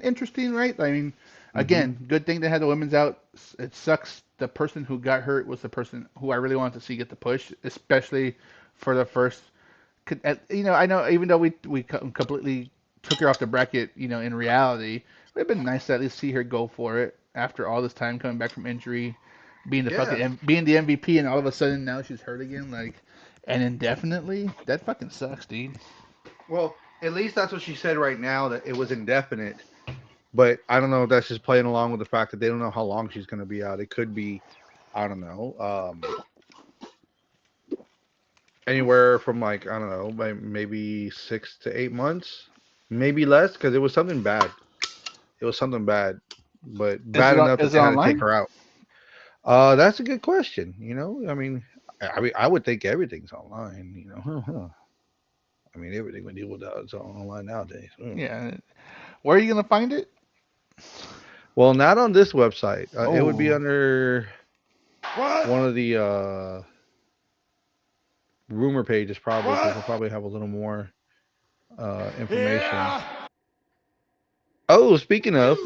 interesting, right? I mean, Hmm. again, good thing they had the women's out. It sucks. The person who got hurt was the person who I really wanted to see get the push, especially for the first. I know even though we completely took her off the bracket, in reality, it would have been nice to at least see her go for it after all this time coming back from injury, Yeah. being the MVP, and all of a sudden now she's hurt again, like, and indefinitely. That fucking sucks, dude. Well, at least that's what she said right now that it was indefinite. But I don't know if that's just playing along with the fact that they don't know how long she's going to be out. It could be, I don't know, anywhere from like I don't know, maybe 6 to 8 months, maybe less because it was something bad. It was something bad, but bad enough that Is it they had to take online? her out. That's a good question. I mean, I would think everything's online. I mean, everything we deal with is online nowadays. Yeah. Where are you gonna find it? Well, not on this website. It would be Oh. under What? one of the rumor pages, probably, because What? they'll probably have a little more information. Yeah. Oh, speaking of,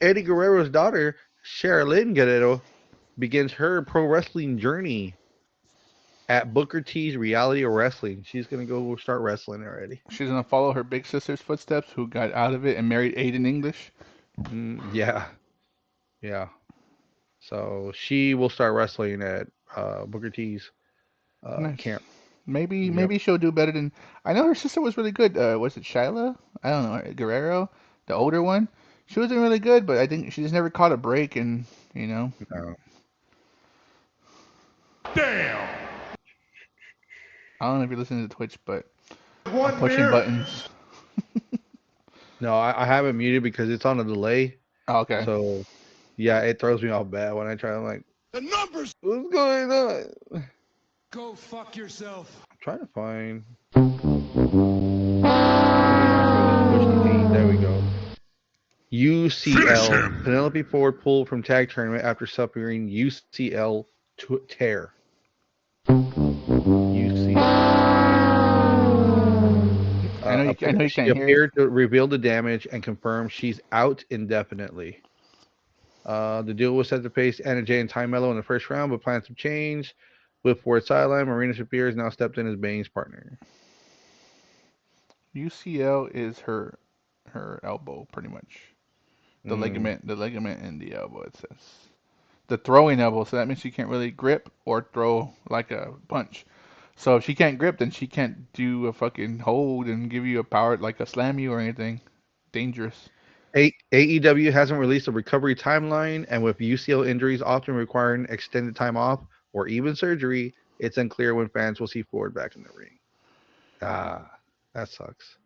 Eddie Guerrero's daughter, Sherilyn Guerrero, begins her pro wrestling journey at Booker T's Reality of Wrestling. She's gonna go start wrestling already. She's gonna follow her big sister's footsteps, who got out of it and married Aiden English. Yeah, yeah. So she will start wrestling at Booker T's Nice. camp. Yep. Maybe she'll do better than. I know her sister was really good. Was it Shyla? I don't know. Guerrero, the older one. She wasn't really good, but I think she just never caught a break. And you know, Uh, damn. I don't know if you're listening to Twitch, but I'm One pushing beer. buttons. no, I have it muted because it's on a delay. Oh, okay. So Yeah, it throws me off bad when I try. I'm like, The numbers. what's going on? I'm Go fuck yourself. trying to find. Let me push the team. There we go. Finish UCL. him. Penelope Ford pulled from tag tournament after suffering UCL tear. UCL. I know you She can't hear. appeared to reveal the damage and confirm she's out indefinitely. The deal was set to face Anna Jay and Ty Mello in the first round, but plans have changed. With Ford sideline, Marina Shafir has now stepped in as Bane's partner. UCL is her elbow, pretty much. Mm. The ligament in the elbow. It says the throwing elbow, so that means she can't really grip or throw like a punch. So if she can't grip, then she can't do a fucking hold and give you a power like a slam you or anything dangerous. AEW hasn't released a recovery timeline, and with UCL injuries often requiring extended time off or even surgery, it's unclear when fans will see Ford back in the ring. Ah, that sucks.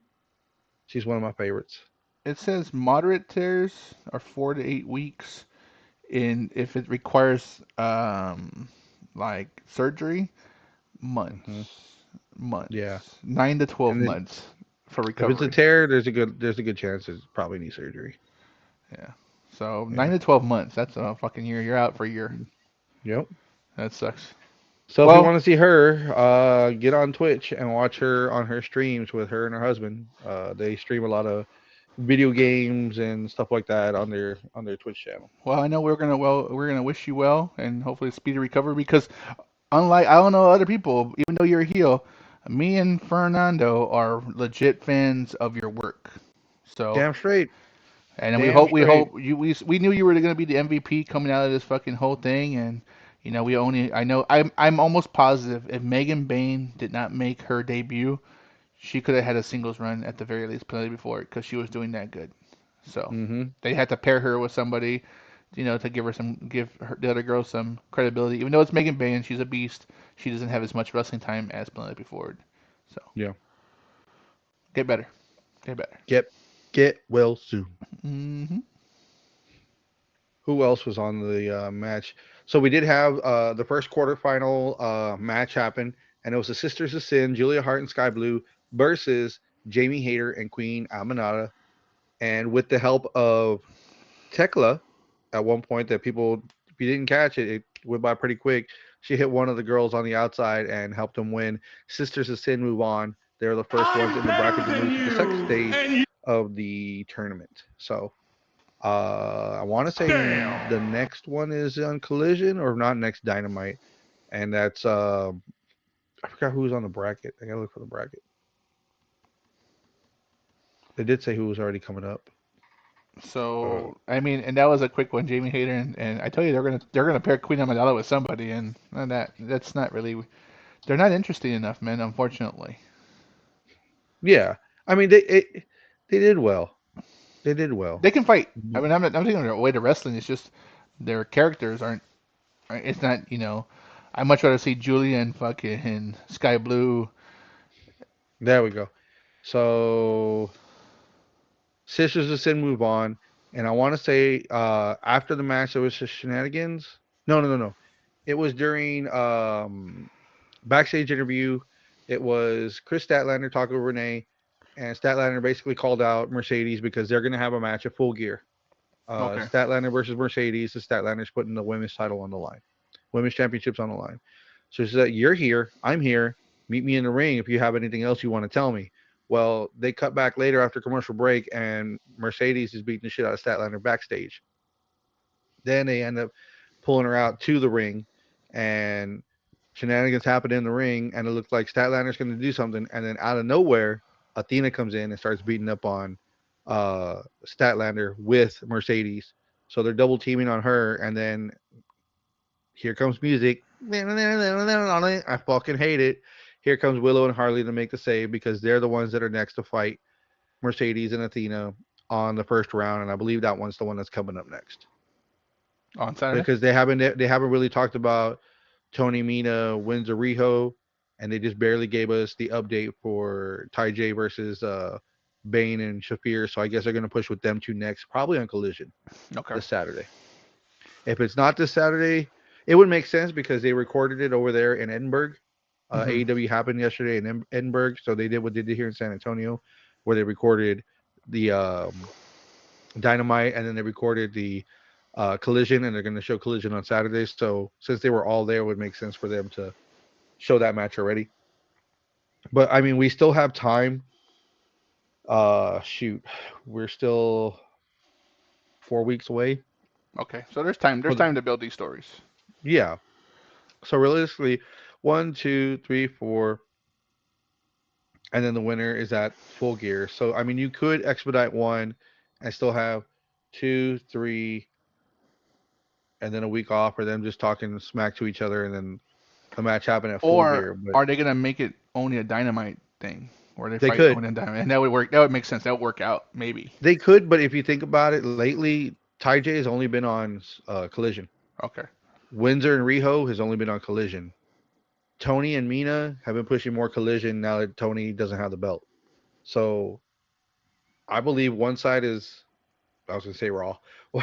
She's one of my favorites. It says moderate tears are 4 to 8 weeks, and if it requires like surgery, Hmm. Yeah, months, 9 to 12 and then months for if it's a recovery. tear, there's a good chance it probably needs surgery. Yeah. So nine Yeah. to 12 months. That's a fucking year. You're out for a year. Yep. That sucks. So if you Well, want to see her, get on Twitch and watch her on her streams with her and her husband. They stream a lot of video games and stuff like that on their Twitch channel. I know we're gonna wish you well and hopefully a speedy recovery because unlike I don't know other people, even though you're a heel, me and Fernando are legit fans of your work. So, Damn straight. and then Damn we straight. hope we knew you were going to be the MVP coming out of this fucking whole thing, and we only I know I'm almost positive if Megan Bain did not make her debut, she could have had a singles run at the very least plenty before because she was doing that good. So Hmm. they had to pair her with somebody, to give her, the other girl some credibility. Even though it's Megan Bain, she's a beast. She doesn't have as much wrestling time as Penelope Ford. So Yeah. get better, get better. Get get well soon. Hmm. Who else was on the match? So we did have the first quarterfinal match happen, and it was the Sisters of Sin, Julia Hart and Sky Blue versus Jamie Hayter and Queen Aminata. And with the help of Tekla, at one point that people, if you didn't catch it, it went by pretty quick. She hit one of the girls on the outside and helped them win. Sisters of Sin move on. They're the first ones I'm in the bracket better to than move to the second you. stage And you. of the tournament. So I want to say Damn. the next one is on Collision or not next Dynamite, and that's I forgot who was on the bracket. I gotta look for the bracket. They did say who was already coming up. Uh, So I mean, and that was a quick one, Jamie Hayter, and I tell you they're gonna pair Queen Amidala with somebody, and that's not really they're not interesting enough, man. Unfortunately, yeah, I mean they did well. They did well. they can fight. I Mhm. mean, I'm taking their way to wrestling. It's just their characters It's not I much rather see Julia and fucking Sky Blue. There we go. So Sisters of Sin move on, and I want to say after the match there was just shenanigans. No, no, no, no. It was during backstage interview. It was Chris Statlander talking to Renee, and Statlander basically called out Mercedes because they're going to have a match at Full Gear. Okay. Statlander versus Mercedes. The Statlander's putting the women's title on the line, women's championships on the line. So she said, "You're here. I'm here. Meet me in the ring if you have anything else you want to tell me." Well, they cut back later after commercial break, and Mercedes is beating the shit out of Statlander backstage. Then they end up pulling her out to the ring, and shenanigans happen in the ring, and it looks like Statlander's going to do something, and then out of nowhere, Athena comes in and starts beating up on Statlander with Mercedes. So they're double teaming on her, and then here comes music. I fucking hate it. Here comes Willow and Harley to make the save because they're the ones that are next to fight Mercedes and Athena on the first round, and I believe that one's the one that's coming up next On Saturday. because they haven't really talked about Tony Mina wins a Riho, and they just barely gave us the update for Ty J versus Bane and Shafir. So I guess they're gonna push with them two next, probably on Collision Okay. this Saturday. If it's not this Saturday, it would make sense because they recorded it over there in Edinburgh. Hmm. AEW happened yesterday in Edinburgh, so they did what they did here in San Antonio, where they recorded the Dynamite and then they recorded the Collision, and they're going to show Collision on Saturday. So since they were all there, it would make sense for them to show that match already. But I mean, we still have time. Shoot, we're still 4 weeks away. Okay, so there's time. There's For the, time to build these stories. yeah. So realistically, one, two, three, four, and then the winner is at Full Gear. So I mean, you could expedite one and still have two, three, and then a week off, or them just talking smack to each other, and then the match happen at Full Or Gear. But are they gonna make it only a Dynamite thing, where they they fight could, only a Dynamite, and that would work? That would make sense. That would work out, maybe. they could, but if you think about it, lately Ty J has only been on Collision. Okay. Windsor and Riho has only been on Collision. Tony and Mina have been pushing more Collision now that Tony doesn't have the belt. So I believe one side is, I was gonna say Raw.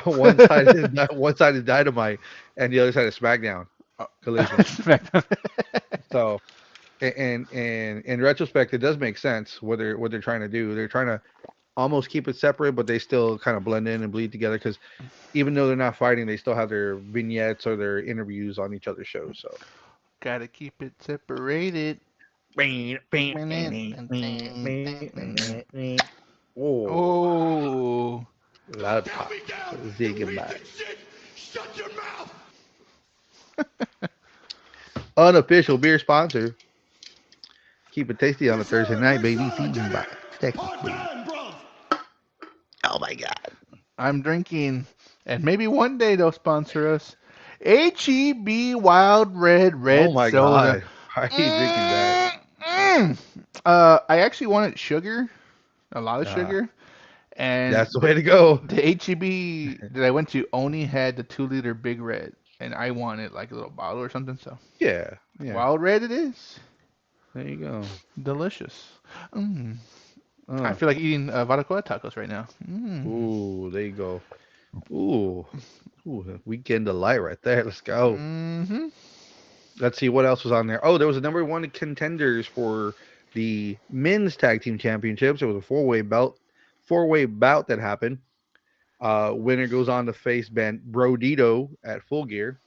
One side is Dynamite, and the other side is SmackDown Oh. Collision. SmackDown. So and in retrospect, it does make sense what they're trying to do. They're trying to almost keep it separate, but they still kind of blend in and bleed together because even though they're not fighting, they still have their vignettes or their interviews on each other's shows. So. Gotta keep it separated. Oh, Oh. loud Now pop. me down, you Zig and weak back. and shit. Shut your mouth. Unofficial beer sponsor. Keep it tasty on a Yes, Thursday sir. night, Yes, baby. sir. Seasoned Get by it? Texas Hard Brew. time, bro. Oh my God. I'm drinking, and maybe one day they'll sponsor us. HEB Wild Oh Red my Soda. God. Why are you drinking that? Mm, mm. I actually wanted sugar, a lot of Uh, sugar, and that's the way to go. the HEB that I went to only had the 2 liter Big Red, and I wanted like a little bottle or something. So Yeah, yeah. Wild Red it is. There you go. Delicious. Mm. I Uh, feel like eating barbacoa tacos right now. Mm. ooh, there you go. Ooh, ooh, weekend delight right there. Let's go. Mm-hmm. Let's see what else was on there. Oh, there was a number one contenders for the men's tag team championships. It was a four-way bout that happened. Winner goes on to face Ben Brodito at Full Gear,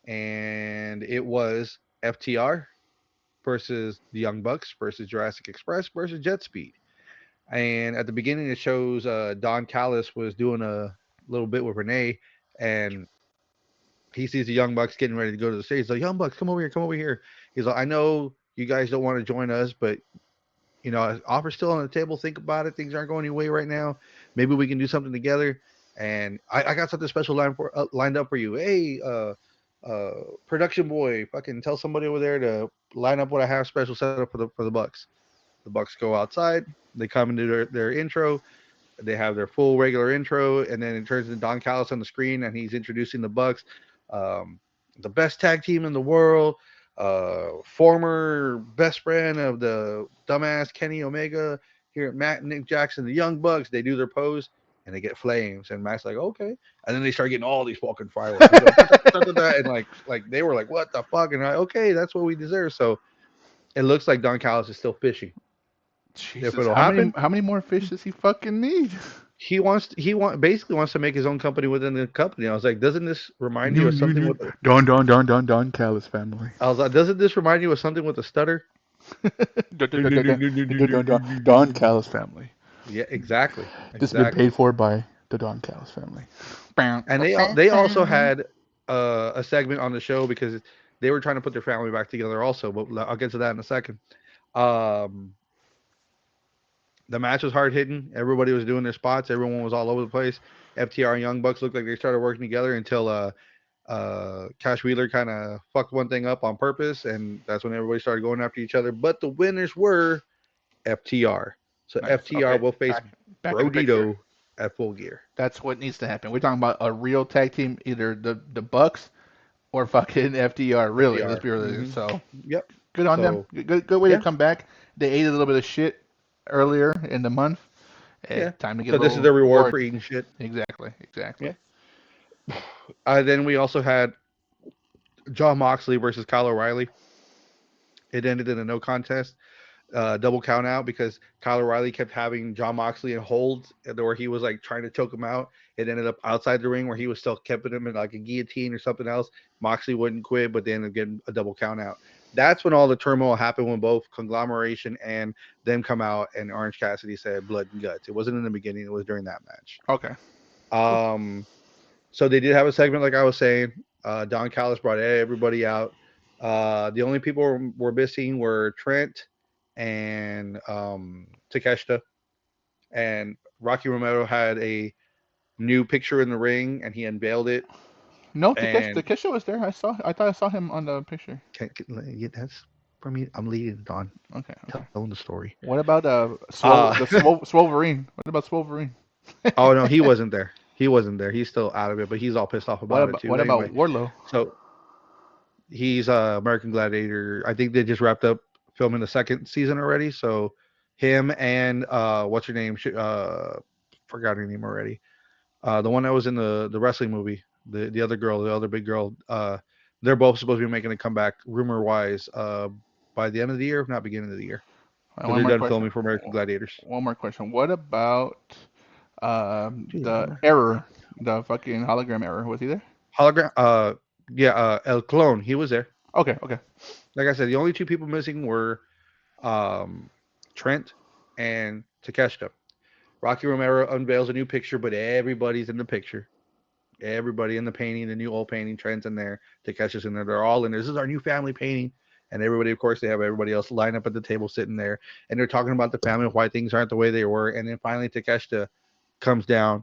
and it was FTR versus the Young Bucks versus Jurassic Express versus Jet Speed. And at the beginning, it shows Don Callis was doing a little bit with Renee, and he sees the Young Bucks getting ready to go to the stage. He's like, Young Bucks, come over here, come over here. He's like, I know you guys don't want to join us, but offer's still on the table. Think about it. Things aren't going your way right now. Maybe we can do something together. And I got something special lined up for you. Hey, production boy, fucking tell somebody over there to line up what I have special set up for the Bucks. The Bucks go outside. They come into their intro. They have their full regular intro, and then it turns into Don Callis on the screen, and he's introducing the Bucks, um, the best tag team in the world, former best friend of the dumbass Kenny Omega. Here, Matt and Nick Jackson, the Young Bucks. They do their pose, and they get flames, and Matt's like, okay, and then they start getting all these fucking fireworks, and, go, da, da, da, da, da, and like they were like, what the fuck, and I'm like, okay, that's what we deserve. So it looks like Don Callis is still fishing. If Jesus, it'll how many happen, how many more fish does he fucking need? basically wants to make his own company within the company. I was like, doesn't this remind you No, of no, something no. with? Don Callis family. I was like, doesn't this remind you of something with a stutter? Don Callis family. Yeah, exactly, This has been exactly. paid for by the Don Callis family. And they also had a segment on the show because they were trying to put their family back together also. But I'll get to that in a second. Um, the match was hard hitting. Everybody was doing their spots. Everyone was all over the place. FTR and Young Bucks looked like they started working together until Cash Wheeler kind of fucked one thing up on purpose, and that's when everybody started going after each other. But the winners were FTR. So Nice. FTR Okay. will face Back in the picture. Brodito at Full Gear. That's what needs to happen. We're talking about a real tag team, either the Bucks or fucking FDR. Really, let's FTR. be real. So Yep. good on them. So Good way to yeah, come back. They ate a little bit of shit earlier in the month. yeah. Time to get a So this is little their reward reward. for eating shit. Exactly. Exactly. Yeah. Then we also had John Moxley versus Kyle O'Reilly. It ended in a no contest, double count out because Kyle O'Reilly kept having John Moxley in holds where he was like trying to choke him out. It ended up outside the ring where he was still keeping him in like a guillotine or something else. Moxley wouldn't quit, but then again a double count out. That's when all the turmoil happened when both conglomeration and them come out and Orange Cassidy said blood and guts. It wasn't in the beginning; it was during that match. Okay. Um, so they did have a segment, like I was saying. Don Callis brought everybody out. The only people were missing were Trent and Takeshita. And Rocky Romero had a new picture in the ring, and he unveiled it. No, And Takesha was there. I thought I saw him on the picture. yeah, that's for me. I'm leading it on, Okay, okay. telling the story. What about Uh, Swolverine? What about Swolverine? oh no, he wasn't there. He wasn't there. He's still out of it, but he's all pissed off about it too. What about Anyway, Warlow? so he's American Gladiator. I think they just wrapped up filming the second season already. So him and what's her name? Forgot her name already. The one that was in the wrestling movie. The other girl, the other big girl. They're both supposed to be making a comeback, rumor wise, by the end of the year, if not beginning of the year, because One they're more done question. filming for American Gladiators. One more question. What about Dude, the error, the fucking hologram error? Was he there? hologram. Yeah, El Clone. He was there. Okay, okay. Like I said, the only two people missing were um, Trent and Takeshita. Rocky Romero unveils a new picture, but everybody's in the picture. Everybody in the painting, the new old painting, Trent's in there, Takesha's in there. They're all in there. This is our new family painting. And everybody, of course, they have everybody else lined up at the table sitting there. And they're talking about the family, why things aren't the way they were. And then finally, Takeshita comes down,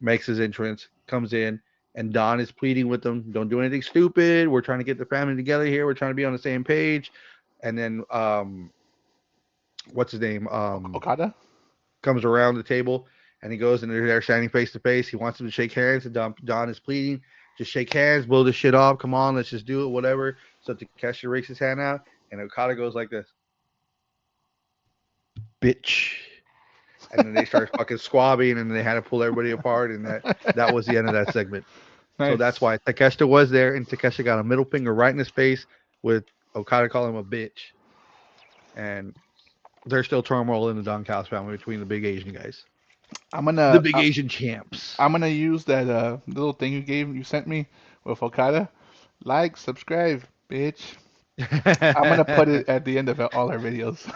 makes his entrance, comes in, and Don is pleading with them, don't do anything stupid. We're trying to get the family together here. We're trying to be on the same page. And then, what's his name? Okada? Comes around the table and he goes and they're there standing face to face. He wants him to shake hands, and Don is pleading, just shake hands, blow this shit off. Come on, let's just do it, whatever. So Takeshi rakes his hand out, and Okada goes like this, bitch. And then they start fucking squabbing, and they had to pull everybody apart, and that was the end of that segment. So that's Nice. why Takeshita was there, and Takeshita got a middle finger right in his face with Okada calling him a bitch. And there's still turmoil in the Don Callis family between the big Asian guys, I'm the gonna big I, Asian champs. I'm gonna use that little thing you sent me with Okada. Like, subscribe, bitch. I'm gonna put it at the end of all our videos.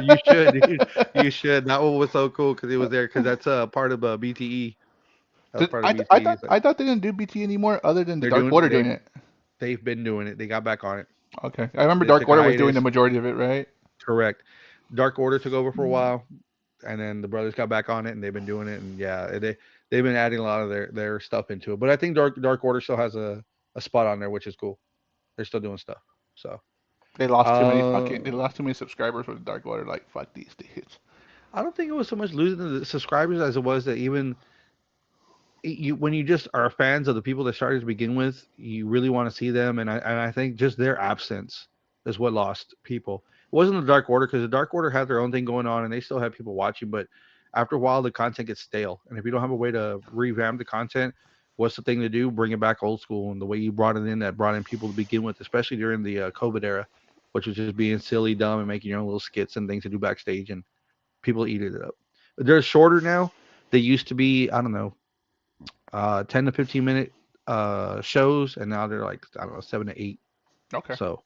You should, dude. You should. That one was so cool because it was there because that's part of BTE. That was part of BTE. It's like I thought they didn't do BT anymore, other than the they're Dark doing Order doing it. they've been doing it. They got back on it. Okay, I remember They Dark took a Order was doing the hiatus. majority of it, right? Correct. Dark Order took over for a while, and then the brothers got back on it, and they've been doing it. And yeah, they've been adding a lot of their stuff into it. But I think Dark Order still has a spot on there, which is cool. They're still doing stuff. So. Uh, They lost too many subscribers with Dark Order. Like, fuck these dudes. I don't think it was so much losing the subscribers as it was that even you when you just are fans of the people that started to begin with, you really want to see them, and I think just their absence is what lost people. It wasn't the Dark Order because the Dark Order had their own thing going on, and they still had people watching, but after a while, the content gets stale, and if you don't have a way to revamp the content, what's the thing to do? Bring it back old school, and the way you brought it in, that brought in people to begin with, especially during the COVID era, which was just being silly, dumb, and making your own little skits and things to do backstage, and people eated it up. They're shorter now. They used to be, I don't know, 10 to 15 minute shows, and now they're like, I don't know, 7 to 8. Okay. So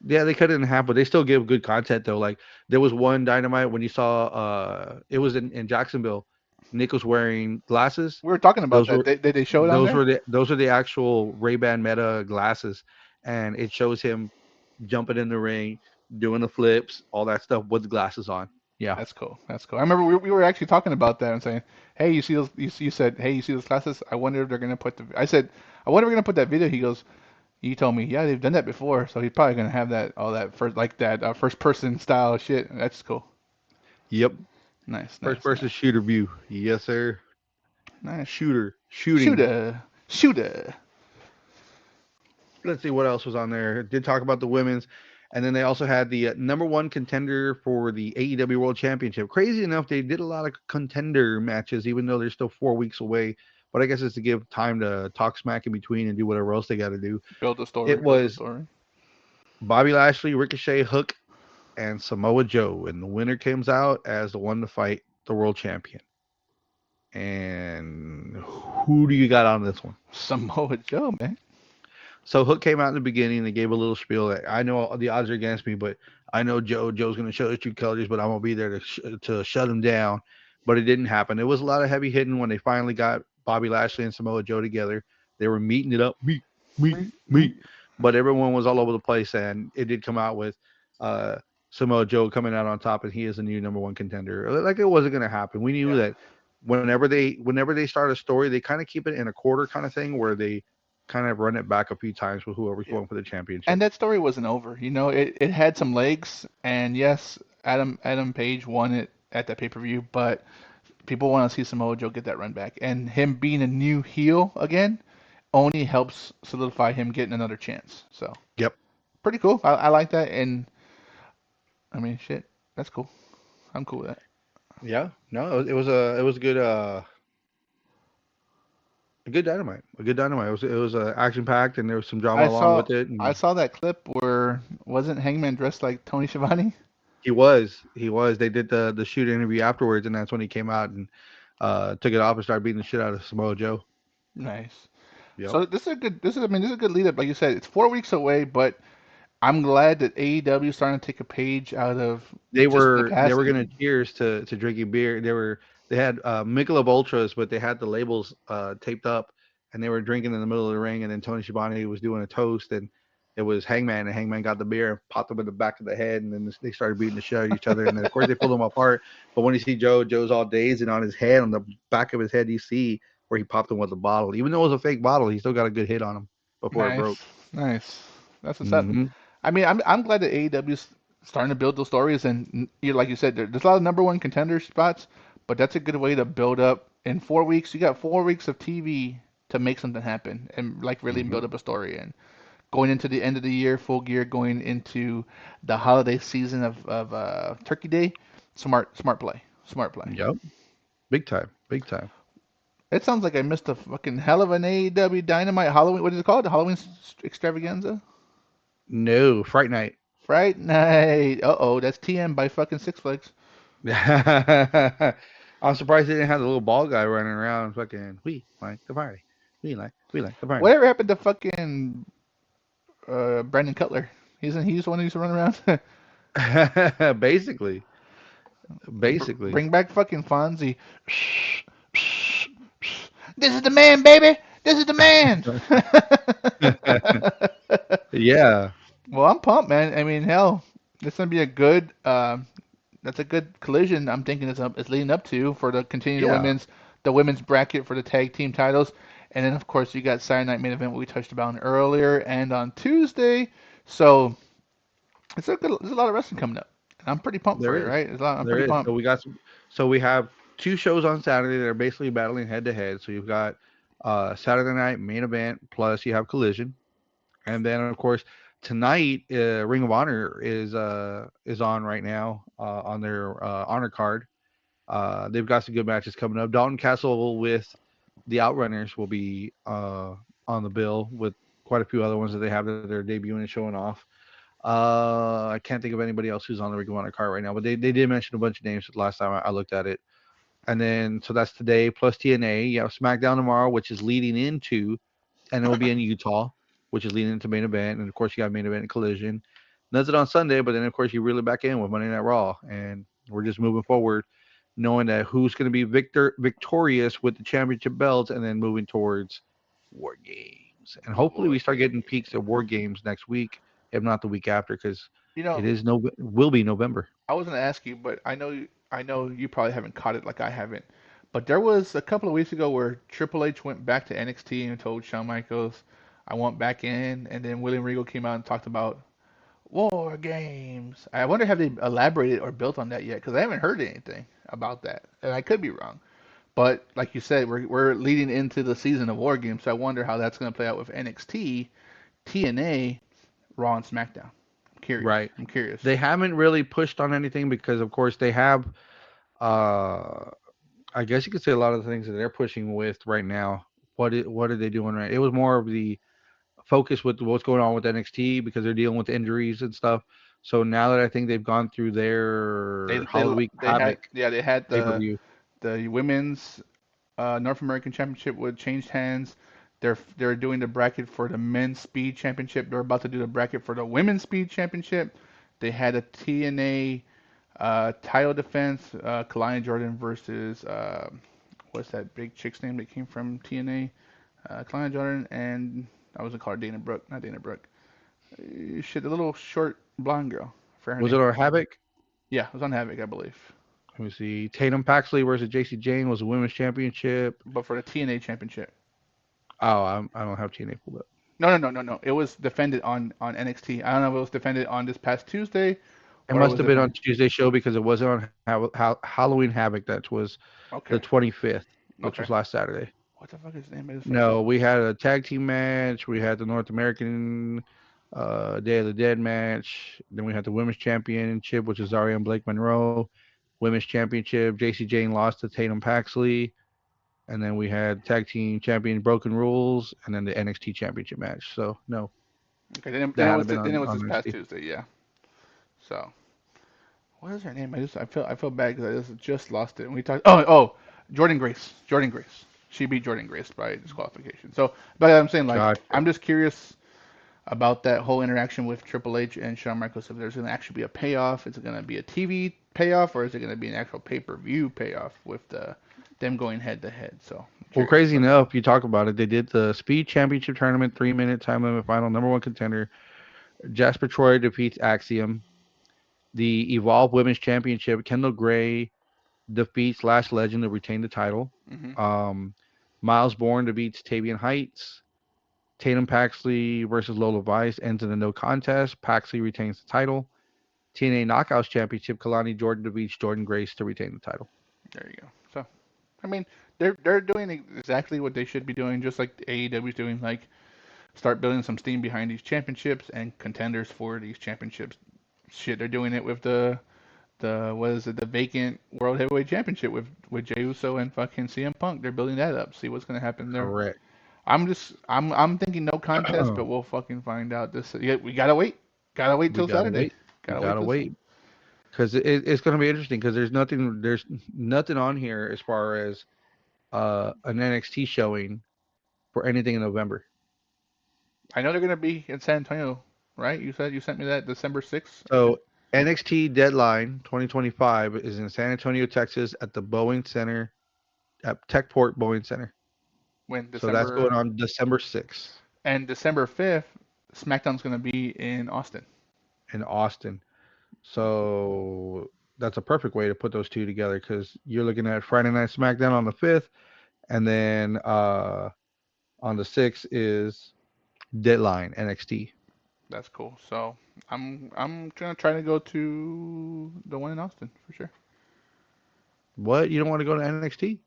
yeah, they cut it in half, but they still give good content though. Like there was one Dynamite when you saw it was in Jacksonville. Nick was wearing glasses. We were talking about Those that. were They show it on there? those are the actual Ray-Ban Meta glasses, and it shows him jumping in the ring, doing the flips, all that stuff with the glasses on. Yeah. That's cool. That's cool. I remember we were actually talking about that and saying, "Hey, you see those? You said, hey, you see those classes? I wonder if they're gonna put the." I said, "I wonder if they're gonna put that video." He goes, "You told me, yeah, they've done that before, so he's probably gonna have that all that first like that first person style shit." That's cool. Yep. Nice, First nice, person nice, shooter view. Yes, sir. nice. Shooting. Shooter, shooter. Let's see what else was on there. Did talk about the women's, and then they also had the number one contender for the AEW World Championship. Crazy enough, they did a lot of contender matches, even though they're still 4 weeks away but I guess it's to give time to talk smack in between and do whatever else they got to do. Build the story. It Build the was story. Bobby Lashley, Ricochet, Hook, and Samoa Joe, and the winner comes out as the one to fight the world champion. And who do you got on this one? Samoa Joe, man. So Hook came out in the beginning. They gave a little spiel that I know the odds are against me, but I know Joe's going to show his true colors, but I'm going to be there to shut him down. But it didn't happen. It was a lot of heavy hitting when they finally got Bobby Lashley and Samoa Joe together. They were meeting it up, meet, Me, meet. me. But everyone was all over the place, and it did come out with uh, Samoa Joe coming out on top, and he is the new number one contender. Like it wasn't going to happen. We knew Yeah. that whenever they start a story, they kind of keep it in a quarter kind of thing where they kind of run it back a few times with whoever's Yeah. going for the championship. And that story wasn't over. You know, it had some legs, and yes, Adam Page won it at that pay-per-view, but people want to see Samoa Joe get that run back, and him being a new heel again only helps solidify him getting another chance. So Yep. pretty cool. I like that, and I mean, shit, that's cool. I'm cool with that. Yeah. No, it was a good dynamite. A good dynamite. It was action packed and there was some drama I along saw with it. I And saw that clip where wasn't Hangman dressed like Tony Schiavone? he was. They did the shoot interview afterwards, and that's when he came out and took it off and started beating the shit out of Samoa Joe. Nice. Yep. So this is a good. This is I mean this is a good lead up. Like you said, it's 4 weeks away, but I'm glad that AEW is starting to take a page out of just the They were past. gonna cheers to drinking beer. They had Michelob Ultras, but they had the labels taped up, and they were drinking in the middle of the ring. And then Tony Schiavone was doing a toast, and it was Hangman, and Hangman got the beer and popped him in the back of the head, and then they started beating the shit out of each other. And then of course they pulled them apart. But when you see Joe, Joe's all dazed, and on his head, on the back of his head, you see where he popped him with a bottle. Even though it was a fake bottle, he still got a good hit on him before it broke. Nice, nice. That's what's up. Hmm. I mean, I'm glad that AEW is starting to build those stories, and you like you said, there's a lot of number one contender spots, but that's a good way to build up. In 4 weeks, you got 4 weeks of TV to make something happen and like really Hmm. build up a story. And going into the end of the year, full gear, going into the holiday season of Turkey Day, smart play, smart play. Yep. Big time. Big time. It sounds like I missed a fucking hell of an AEW Dynamite Halloween. What is it called? The Halloween extravaganza? No, Fright Night. Fright Night. Uh oh, that's TM by fucking Six Flags. I'm surprised they didn't have the little ball guy running around fucking we like the party. We like the party. Whatever happened to fucking Brandon Cutler? He's the one who used to run around. Basically. Basically. Bring back fucking Fonzie. This is the man, baby. This is the man. Yeah, Well, I'm pumped, man. I mean, hell, this gonna be a good. That's a good collision. I'm thinking it's leading up to for the continue yeah, the women's bracket for the tag team titles, and then of course you got Saturday Night Main Event what we touched about earlier, and on Tuesday. So there's a lot of wrestling coming up, and I'm pretty pumped there for it. is. Right? I'm There pretty is. pumped. So we have two shows on Saturday that are basically battling head to head. So you've got Saturday night main event plus you have collision. And then of course tonight Ring of Honor is on right now on their honor card. They've got some good matches coming up. Dalton Castle with the Outrunners will be on the bill with quite a few other ones that they have that they're debuting and showing off. I can't think of anybody else who's on the Ring of Honor card right now, but they did mention a bunch of names the last time I looked at it. And then so that's today plus TNA. You have SmackDown tomorrow, which is leading into, and it will be in Utah, which is leading into main event. And of course, you got main event and collision. Nothing on Sunday, but then of course you really back in with Monday Night Raw, and we're just moving forward, knowing that who's going to be victorious with the championship belts, and then moving towards War Games. And hopefully we War start getting peaks at War Games. Games next week, if not the week after, because You know, it is no will be November. I was gonna ask you, but I know you probably haven't caught it like I haven't. But there was a couple of weeks ago where Triple H went back to NXT and told Shawn Michaels, "I want back in," and then William Regal came out and talked about War Games. I wonder have they elaborated or built on that yet? Because I haven't heard anything about that, and I could be wrong. But like you said, we're leading into the season of War Games, so I wonder how that's gonna play out with NXT, TNA, Raw, and SmackDown. I'm curious. Right. I'm curious. They haven't really pushed on anything because, of course, they have uh I guess you could say a lot of the things that they're pushing with right now. What are they doing right? It was more of the focus with what's going on with NXT because they're dealing with injuries and stuff. So now that I think they've gone through their Halloween Havoc They had pay per view, the women's North American Championship would changed hands. They're doing the bracket for the men's speed championship. They're about to do the bracket for the women's speed championship. They had a TNA title defense, Kalani Jordan versus what's that big chick's name that came from TNA? Kalani Jordan and I wasn't called Dana Brooke, not Dana Brooke. Shit, the little short blonde girl. For her was name. it on Havoc? Yeah, it was on Havoc, I believe. Let me see. Tatum Paxley versus JC Jane was a women's championship. But for the TNA championship. Oh, I don't have TNA pulled up. No. It was defended on NXT. I don't know if it was defended on this past Tuesday It or it must was have been on defended. Tuesday's show because it wasn't on Halloween Havoc. That was the Okay, 25th, which okay. was last Saturday. What the fuck is the name of this fucking? No, we had a tag team match. We had the North American Day of the Dead match. Then we had the Women's Championship, which is Zaria and Blake Monroe. Women's Championship, JC Jane lost to Tatum Paxley. And then we had Tag Team Champion Broken Rules, and then the NXT Championship match. So, no, Okay, that hadn't been then it was on this past NXT. Tuesday. Yeah. So what is her name? I feel bad because I just lost it. And we talked. Jordan Grace. Jordan Grace. She beat Jordan Grace by disqualification. So, but I'm saying like Gotcha. I'm just curious about that whole interaction with Triple H and Shawn Michaels. If there's going to actually be a payoff, is it going to be a TV payoff, or is it going to be an actual pay-per-view payoff with them going head to head? So I'm Well, curious. crazy But enough, you talk about it. They did the Speed Championship tournament, 3 minute time limit final, number one contender. Jasper Troy defeats Axiom. The Evolve Women's Championship, Kendall Gray defeats Lash Legend to retain the title. hmm Um, Miles Bourne defeats Tavian Heights. Tatum Paxley versus Lola Vice ends in a no contest. Paxley retains the title. TNA Knockouts Championship, Kalani Jordan defeats Jordan Grace to retain the title. there you go. So I mean, they're doing exactly what they should be doing, just like AEW is doing. Like start building some steam behind these championships and contenders for these championships. Shit, they're doing it with the what is it, the vacant World Heavyweight Championship with Jey Uso and fucking CM Punk. They're building that up. See what's gonna happen there. Correct. I'm thinking no contest, but we'll fucking find out. This yeah, we gotta wait. Gotta wait We till gotta Saturday. wait. We Gotta wait gotta till wait because it's going to be interesting because there's nothing on here as far as an NXT showing for anything in November. I know they're gonna be in San Antonio, right? You said you sent me that December 6th, I think. So NXT Deadline 2025 is in San Antonio, Texas, at the Boeing Center at Techport Boeing Center. When So that's going December on December 6th and December 5th, SmackDown's gonna be in Austin. in Austin. So that's a perfect way to put those two together because you're looking at Friday Night SmackDown on the 5th, and then on the 6th is Deadline NXT. That's cool. So I'm gonna try to go to the one in Austin for sure. What? You don't want to go to NXT?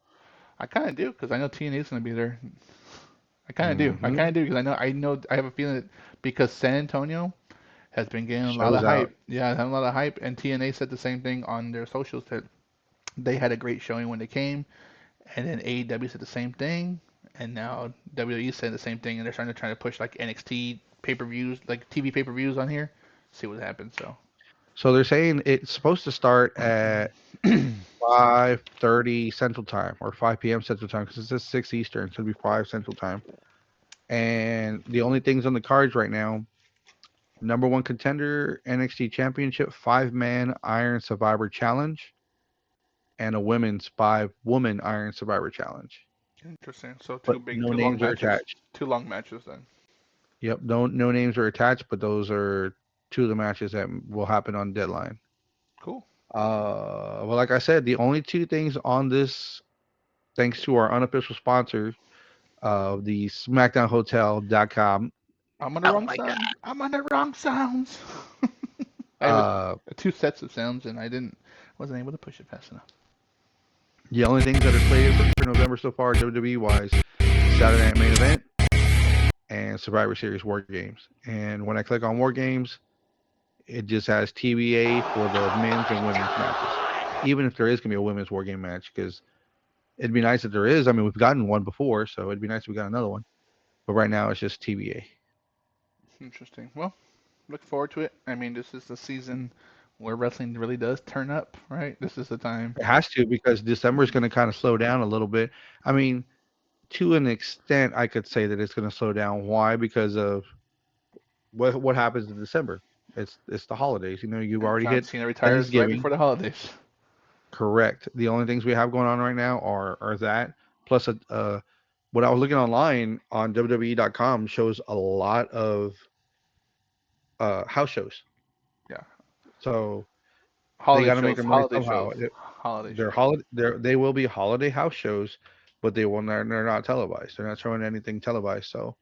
I kind of do because I know TNA is gonna be there. I kind of do. I Mm-hmm. kind of do because I have a feeling that because San Antonio has been getting a lot of Shows out. hype. Yeah, having a lot of hype, and TNA said the same thing on their socials that they had a great showing when they came, and then AEW said the same thing, and now WWE said the same thing, and they're starting to try to push like NXT pay-per-views, like TV pay-per-views on here. See what happens. So So they're saying it's supposed to start at 5:30 Central Time or 5 p.m. Central Time because it says 6 Eastern, so it'll be 5 Central Time. And the only things on the cards right now: number one contender NXT Championship, 5 man Iron Survivor Challenge, and a women's 5 woman Iron Survivor Challenge. interesting. So But no two long names are matches, attached. 2 long matches then. Yep, no names are attached, but those are two of the matches that will happen on Deadline. Cool. Well, like I said, the only two things on this, thanks to our unofficial sponsor, the SmackDownHotel.com. I'm on the Oh wrong my sound. I'm on the wrong sounds. I have God. two sets of sounds and I didn't wasn't able to push it fast enough. The only things that are slated for November so far, WWE wise, Saturday Night Main Event and Survivor Series War Games. And when I click on War Games, it just has TBA for the men's and women's matches. Even if there is going to be a women's War Game match, because It'd be nice if there is. I mean, we've gotten one before, so it'd be nice if we got another one. But right now, it's just TBA. Interesting. Well, look forward to it. I mean, this is the season where wrestling really does turn up, right? This is the time. It has to because December is going to kind of slow down a little bit. I mean, to an extent, I could say that it's going to slow down. Why? Because of what happens in December. It's the holidays. You know, you've And already John hit Cena retires right Thanksgiving. before the holidays. Correct. The only things we have going on right now are that plus what I was looking online on WWE.com shows a lot of house shows. Yeah. So they Holiday got to make shows, their money holiday somehow. shows, holiday They're shows. they will be holiday house shows, but they're not televised. They're not showing anything televised. So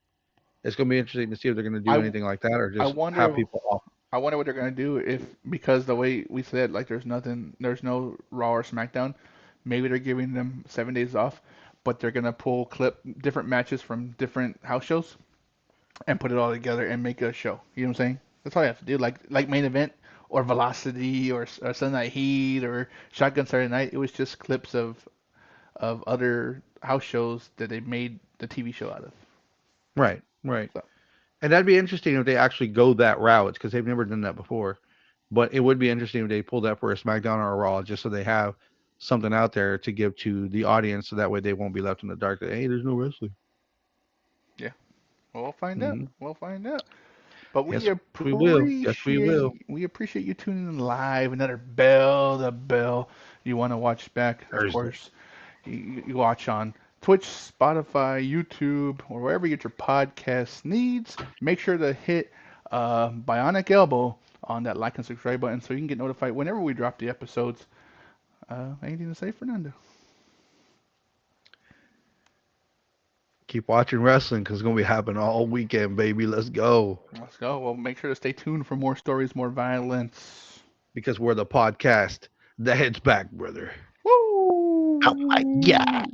it's going to be interesting to see if they're going to do I, anything like that or I just have wonder people off. I wonder what they're gonna do if because the way we said like there's no Raw or SmackDown. Maybe they're giving them 7 days off, but they're gonna pull clip different matches from different house shows and put it all together and make a show. You know what I'm saying? That's all you have to do. Like main event or Velocity or Sunday Night Heat or Shotgun Saturday Night. It was just clips of other house shows that they made the TV show out of. Right, right. So And that'd be interesting if they actually go that route because they've never done that before. But it would be interesting if they pulled that for a SmackDown or a Raw just so they have something out there to give to the audience so that way they won't be left in the dark that, hey, there's no wrestling. yeah, we'll find out. Hmm. We'll find out. But Yes, we will. Yes, we will. we appreciate you tuning in live. Another bell, the bell. You want to watch back, of Thursday. course. You watch on Twitch, Spotify, YouTube, or wherever you get your podcast needs. Make sure to hit Bionic Elbow on that like and subscribe button so you can get notified whenever we drop the episodes. Anything to say, Fernando? Keep watching wrestling because it's going to be happening all weekend, baby. Let's go. Let's go. Well, make sure to stay tuned for more stories, more violence. Because we're the podcast that heads back, brother. Woo! Oh, my, yeah.